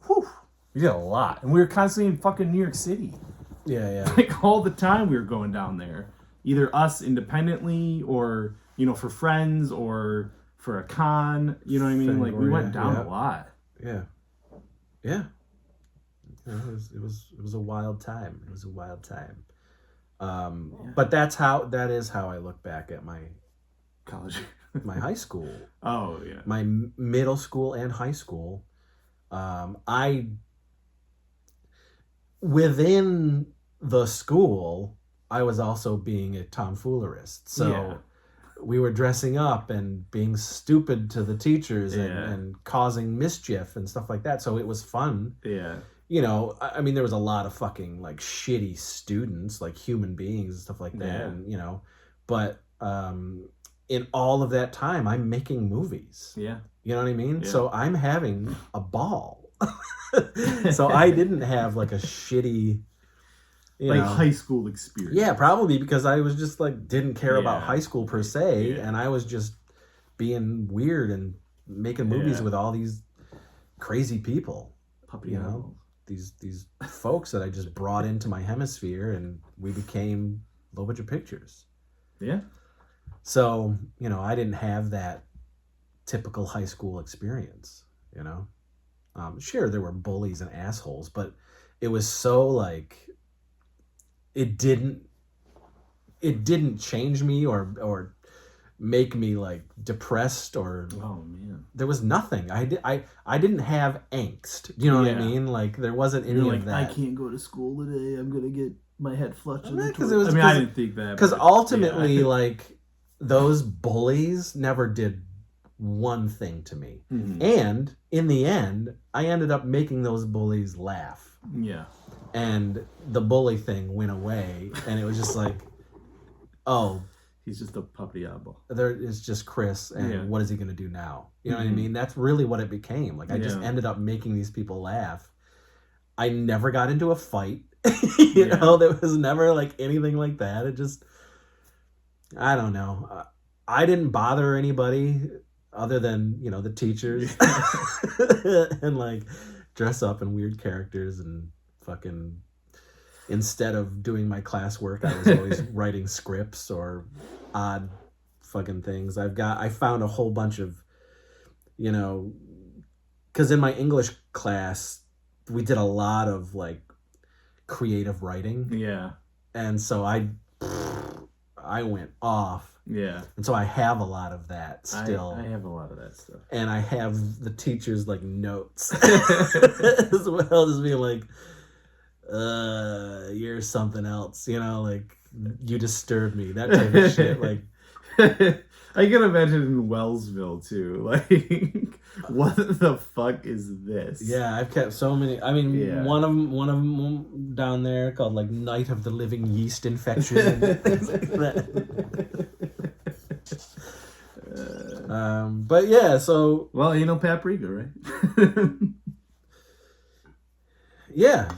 whew, we did a lot. And we were constantly in fucking New York City. Yeah. All the time we were going down there. Either us independently or, for friends or for a con, you know what I mean? We went down a lot. Yeah. It was a wild time. It was a wild time. But that is how I look back at my college, my high school. Oh yeah. My middle school and high school. Within the school, I was also being a tomfoolerist. So we were dressing up and being stupid to the teachers and causing mischief and stuff like that. So it was fun. Yeah. I mean, there was a lot of fucking shitty students, human beings and stuff like that. Yeah. And, but in all of that time, I'm making movies. Yeah. You know what I mean? Yeah. So I'm having a ball. So I didn't have a shitty... high school experience. Yeah, probably because I was just didn't care about high school per se, and I was just being weird and making movies with all these crazy people. Puppy animals. These folks that I just brought into my hemisphere, and we became Low Budget Pictures. Yeah. So, I didn't have that typical high school experience, Sure, there were bullies and assholes, but it was so it didn't change me or make me depressed or oh man, there was nothing. I didn't have angst. You know what I mean? There wasn't any of that. I can't go to school today. I'm gonna get my head flushed. I didn't think that because ultimately those bullies never did one thing to me, and in the end, I ended up making those bullies laugh. Yeah. And the bully thing went away, and it was just oh, he's just a puppy apple. There is just Chris, and what is he going to do now? You know what I mean? That's really what it became. I just ended up making these people laugh. I never got into a fight. You know, there was never anything like that. It just, I don't know. I didn't bother anybody other than, the teachers. And like dress up in weird characters and fucking, instead of doing my classwork, I was always writing scripts or odd fucking things. I found a whole bunch of, because in my English class, we did a lot of like creative writing. Yeah. And so I went off. Yeah. And so I have a lot of that still. I have a lot of that stuff. And I have the teachers like notes as well, just being like, you're something else, like you disturb me, that type of shit. Like I can imagine in Wellsville too. Like, what the fuck is this? Yeah, I've kept so many. I mean, Yeah. one of them down there called like Night of the Living Yeast Infection and things like that. But yeah, so well, Anal Paprika, right? Yeah.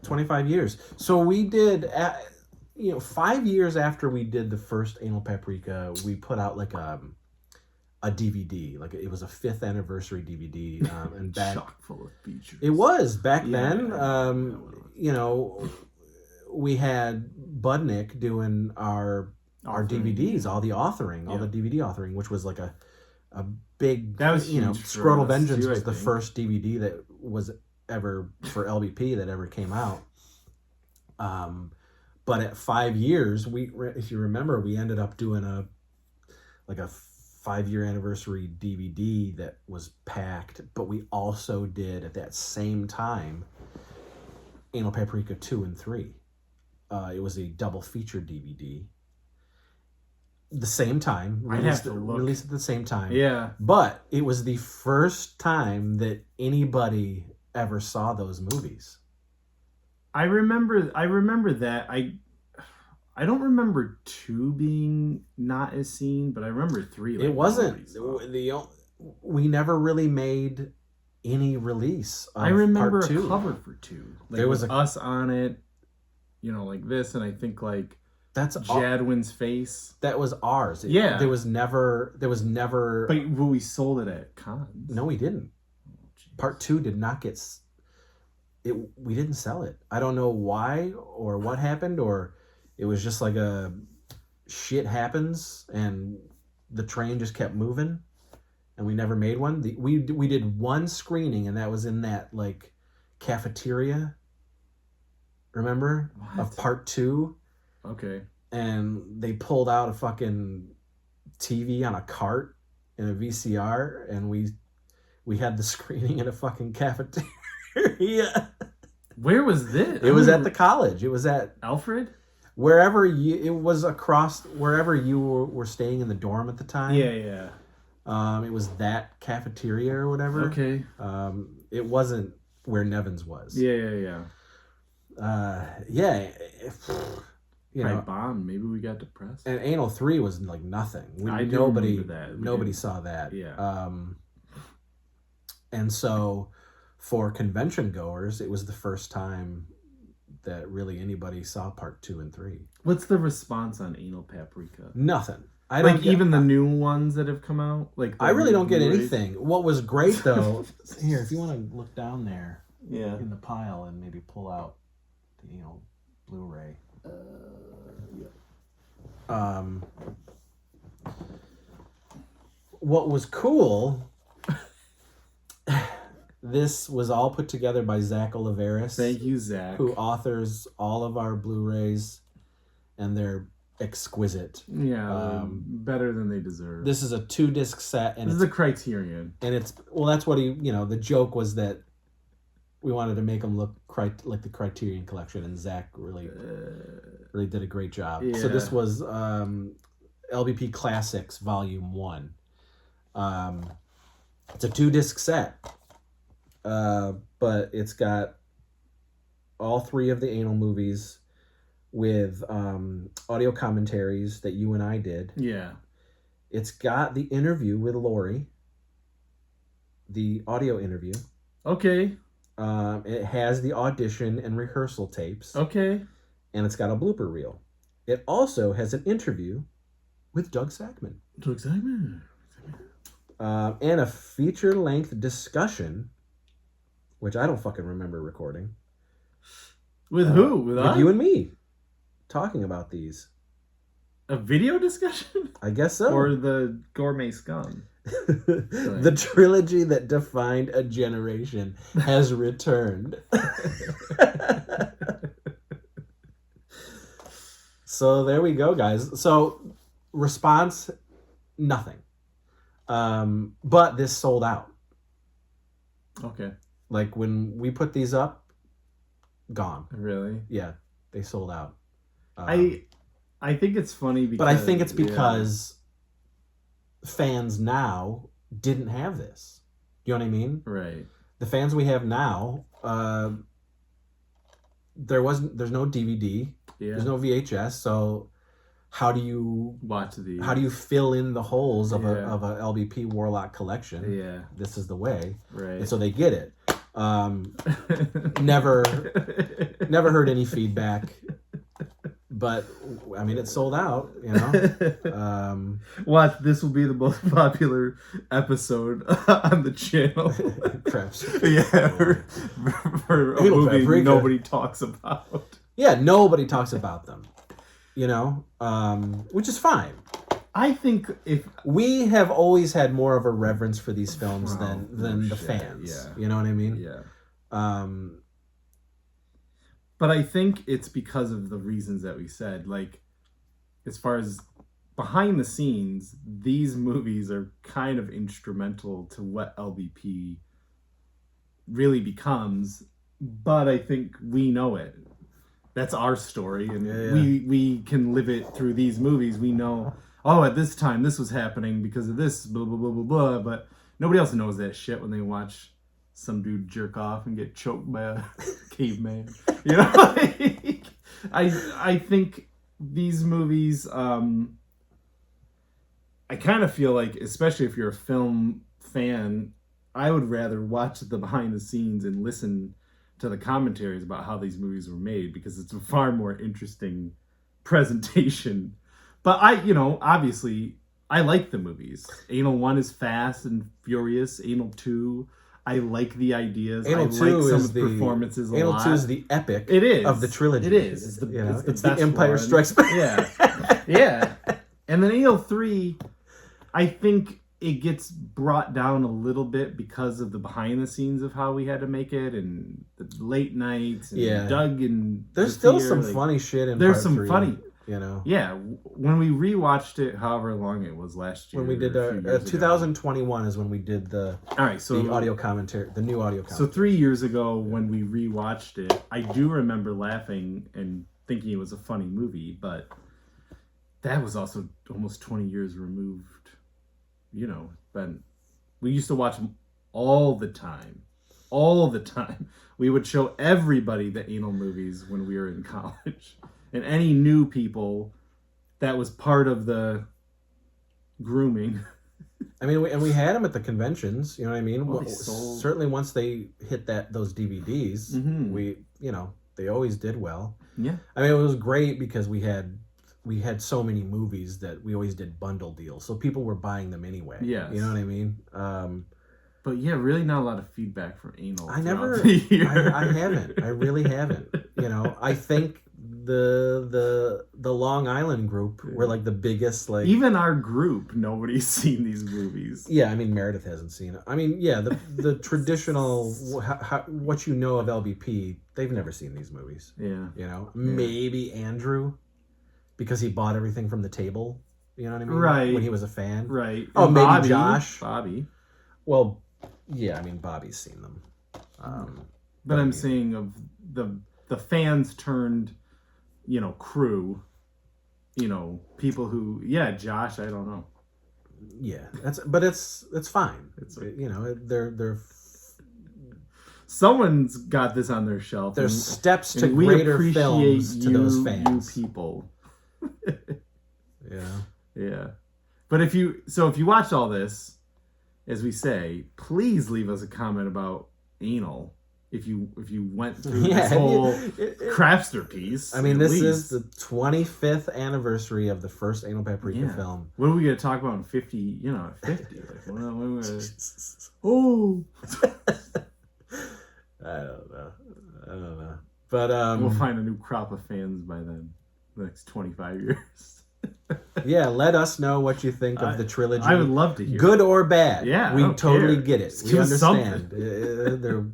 25 years. So we did, 5 years after we did the first Anal Paprika, we put out like a DVD. Like it was a 5th anniversary DVD. And back, chock full of features. It was back then. We had Budnick doing our DVDs, all the authoring, all the DVD authoring, which was like a big, that was Scrotal Vengeance was the first DVD that was ever for LBP that ever came out. But at 5 years, if you remember, we ended up doing a 5-year anniversary DVD that was packed, but we also did at that same time Anal Paprika 2 and 3. It was a double feature DVD. The same time, released at the same time. Yeah. But it was the first time that anybody ever saw those movies. I remember that. I don't remember 2 being not as seen, but I remember 3. Like, it wasn't. We never really made any release of I remember part 2. a cover for 2. Like, there was us on it, like this, and I think like that's Jadwin's face. That was ours. There was never. But we sold it at cons. No, we didn't. Part 2 did not get. We didn't sell it. I don't know why or what happened, or it was just like a shit happens and the train just kept moving, and we never made one. We did one screening, and that was in that like cafeteria. Remember? What? Of part 2. Okay. And they pulled out a fucking TV on a cart in a VCR, and we had the screening in a fucking cafeteria. Where was this? It was at the college. It was at Alfred? It was across wherever you were staying in the dorm at the time. Yeah. It was that cafeteria or whatever. Okay. It wasn't where Nevins was. Yeah. Yeah. Bomb. Maybe we got depressed. And Anal 3 was like nothing. Nobody saw that. Yeah. And so for convention goers, it was the first time that really anybody saw part 2 and 3. What's the response on Anal Paprika? Nothing. The new ones that have come out. I really don't get anything. What was great though, here, if you want to look down there, in the pile and maybe pull out the Blu-ray. What was cool, this was all put together by Zach Oliveris. Thank you, Zach. Who authors all of our Blu-rays, and they're exquisite. Yeah, better than they deserve. This is a 2-disc set, and this is a Criterion. And that's what the joke was that we wanted to make them look like the Criterion Collection, and Zach really did a great job. Yeah. So this was LBP Classics Volume 1. It's a 2-disc set, but it's got all 3 of the Anal movies with audio commentaries that you and I did. Yeah. It's got the interview with Lori, the audio interview. Okay. It has the audition and rehearsal tapes. Okay. And it's got a blooper reel. it also has an interview with Doug Sackman. Doug Sackman. And a feature-length discussion, which I don't fucking remember recording. With who? With us? you and me. Talking about these. A video discussion? I guess so. Or the gourmet scum. The trilogy that defined a generation has returned. So there we go, guys. So response, nothing. But this sold out. Okay. Like when we put these up, gone. Really? Yeah, they sold out. I think it's funny because... But I think it's because fans now didn't have this. You know what I mean? Right. The fans we have now, there's no DVD. Yeah. There's no VHS, so how do you watch these? How do you fill in the holes of a LBP Warlock collection? Yeah. This is the way. Right. And so they get it. Never heard any feedback. But I mean, it sold out, you know. Watch, this will be the most popular episode on the channel. For a Anal movie Paprika. Nobody talks about. Yeah, nobody talks about them, you know, which is fine. I think if we have always had more of a reverence for these films than the fans. Yeah. You know what I mean? Yeah. But I think it's because of the reasons that we said. Like, as far as behind the scenes, these movies are kind of instrumental to what LBP really becomes. But I think we know it. That's our story, and we can live it through these movies. We know, oh, at this time this was happening because of this, blah, blah, blah, blah, blah. But nobody else knows that shit when they watch some dude jerk off and get choked by a caveman. You know, like, I think these movies, I kind of feel like, especially if you're a film fan, I would rather watch the behind the scenes and listen to the commentaries about how these movies were made, because it's a far more interesting presentation. But obviously, I like the movies. Anal 1 is fast and furious. Anal 2, I like the ideas. Anal I 2 like some is of the performances a Anal lot. 2 is the epic of the trilogy. It is. It's the best Empire one. Strikes Back. Yeah. Yeah. And then Anal 3, I think it gets brought down a little bit because of the behind the scenes of how we had to make it, and the late nights, and Doug and there's still some funny shit in there's part some 3, funny, you know. Yeah, when we rewatched it, however long it was last year, when we did 2021 is when we did the audio commentary, the new audio commentary. So 3 years ago, when we rewatched it, I do remember laughing and thinking it was a funny movie, but that was also almost 20 years removed. You know, but we used to watch them all the time. We would show everybody the anal movies when we were in college. And any new people, that was part of the grooming. I mean, we had them at the conventions, you know what I mean? Well, certainly once they hit those DVDs, they always did well. Yeah. I mean, it was great because we had so many movies that we always did bundle deals, so people were buying them anyway. Yes. You know what I mean? But yeah, really not a lot of feedback for anal. I never. I haven't. I really haven't. You know, I think the Long Island group were like the biggest. Like, even our group, nobody's seen these movies. Yeah, I mean Meredith hasn't seen it. I mean, yeah, the traditional what you know of LBP, they've never seen these movies. Yeah. You know, maybe Andrew, because he bought everything from the table. You know what I mean? Right. When he was a fan. Right. Oh, and maybe Josh. Bobby. Well, yeah, I mean, Bobby's seen them. But I'm saying of the fans turned, crew, people who, Josh, I don't know. Yeah, it's fine. It's they're someone's got this on their shelf. There's steps to greater films to those fans. You people. Yeah. Yeah. But if you watch all this, as we say, please leave us a comment about anal. if you went through this whole Crapsterpiece. I mean, this is the 25th anniversary of the first Anal Paprika film. What are we gonna talk about in 50? 50. Like, oh, I don't know. But we'll find a new crop of fans by then. The next 25 years. Yeah, let us know what you think of the trilogy. I would love to hear. Good or bad. Yeah, we totally get it. Just we understand.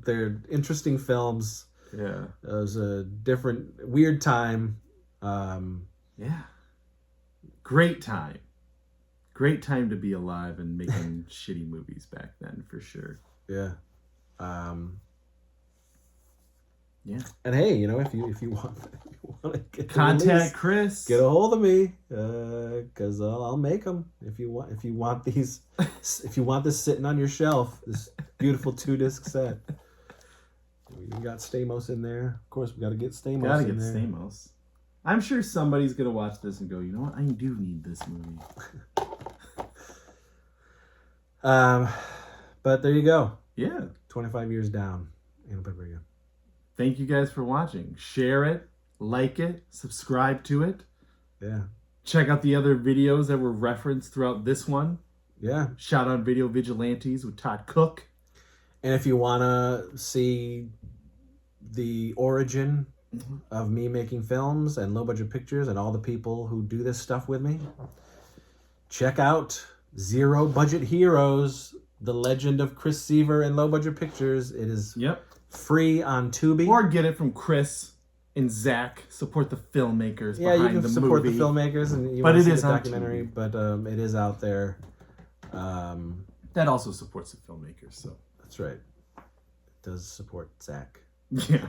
They're interesting films. Yeah, it was a different, weird time. Yeah, great time to be alive and making shitty movies back then, for sure. Yeah. Yeah. And hey, if you want to get contact Chris, get a hold of me, because I'll make them. If you want these, if you want this sitting on your shelf, this beautiful 2-disc set. We got Stamos in there. Of course, we got to get Stamos. Gotta get Stamos. I'm sure somebody's gonna watch this and go, you know what? I do need this movie. But there you go. Yeah. 25 years down. Anal Paprika. Thank you guys for watching. Share it, like it, subscribe to it. Yeah. Check out the other videos that were referenced throughout this one. Yeah. Shout out Video Vigilantes with Todd Cook. And if you want to see the origin of me making films and low budget pictures and all the people who do this stuff with me, check out Zero Budget Heroes, The Legend of Chris Seaver and Low Budget Pictures. It is free on Tubi. Or get it from Chris and Zach. Support the filmmakers behind the movie. Yeah, you can support the filmmakers, and you want to see the documentary, but it is out there. That also supports the filmmakers, so. That's right. It does support Zach. Yeah.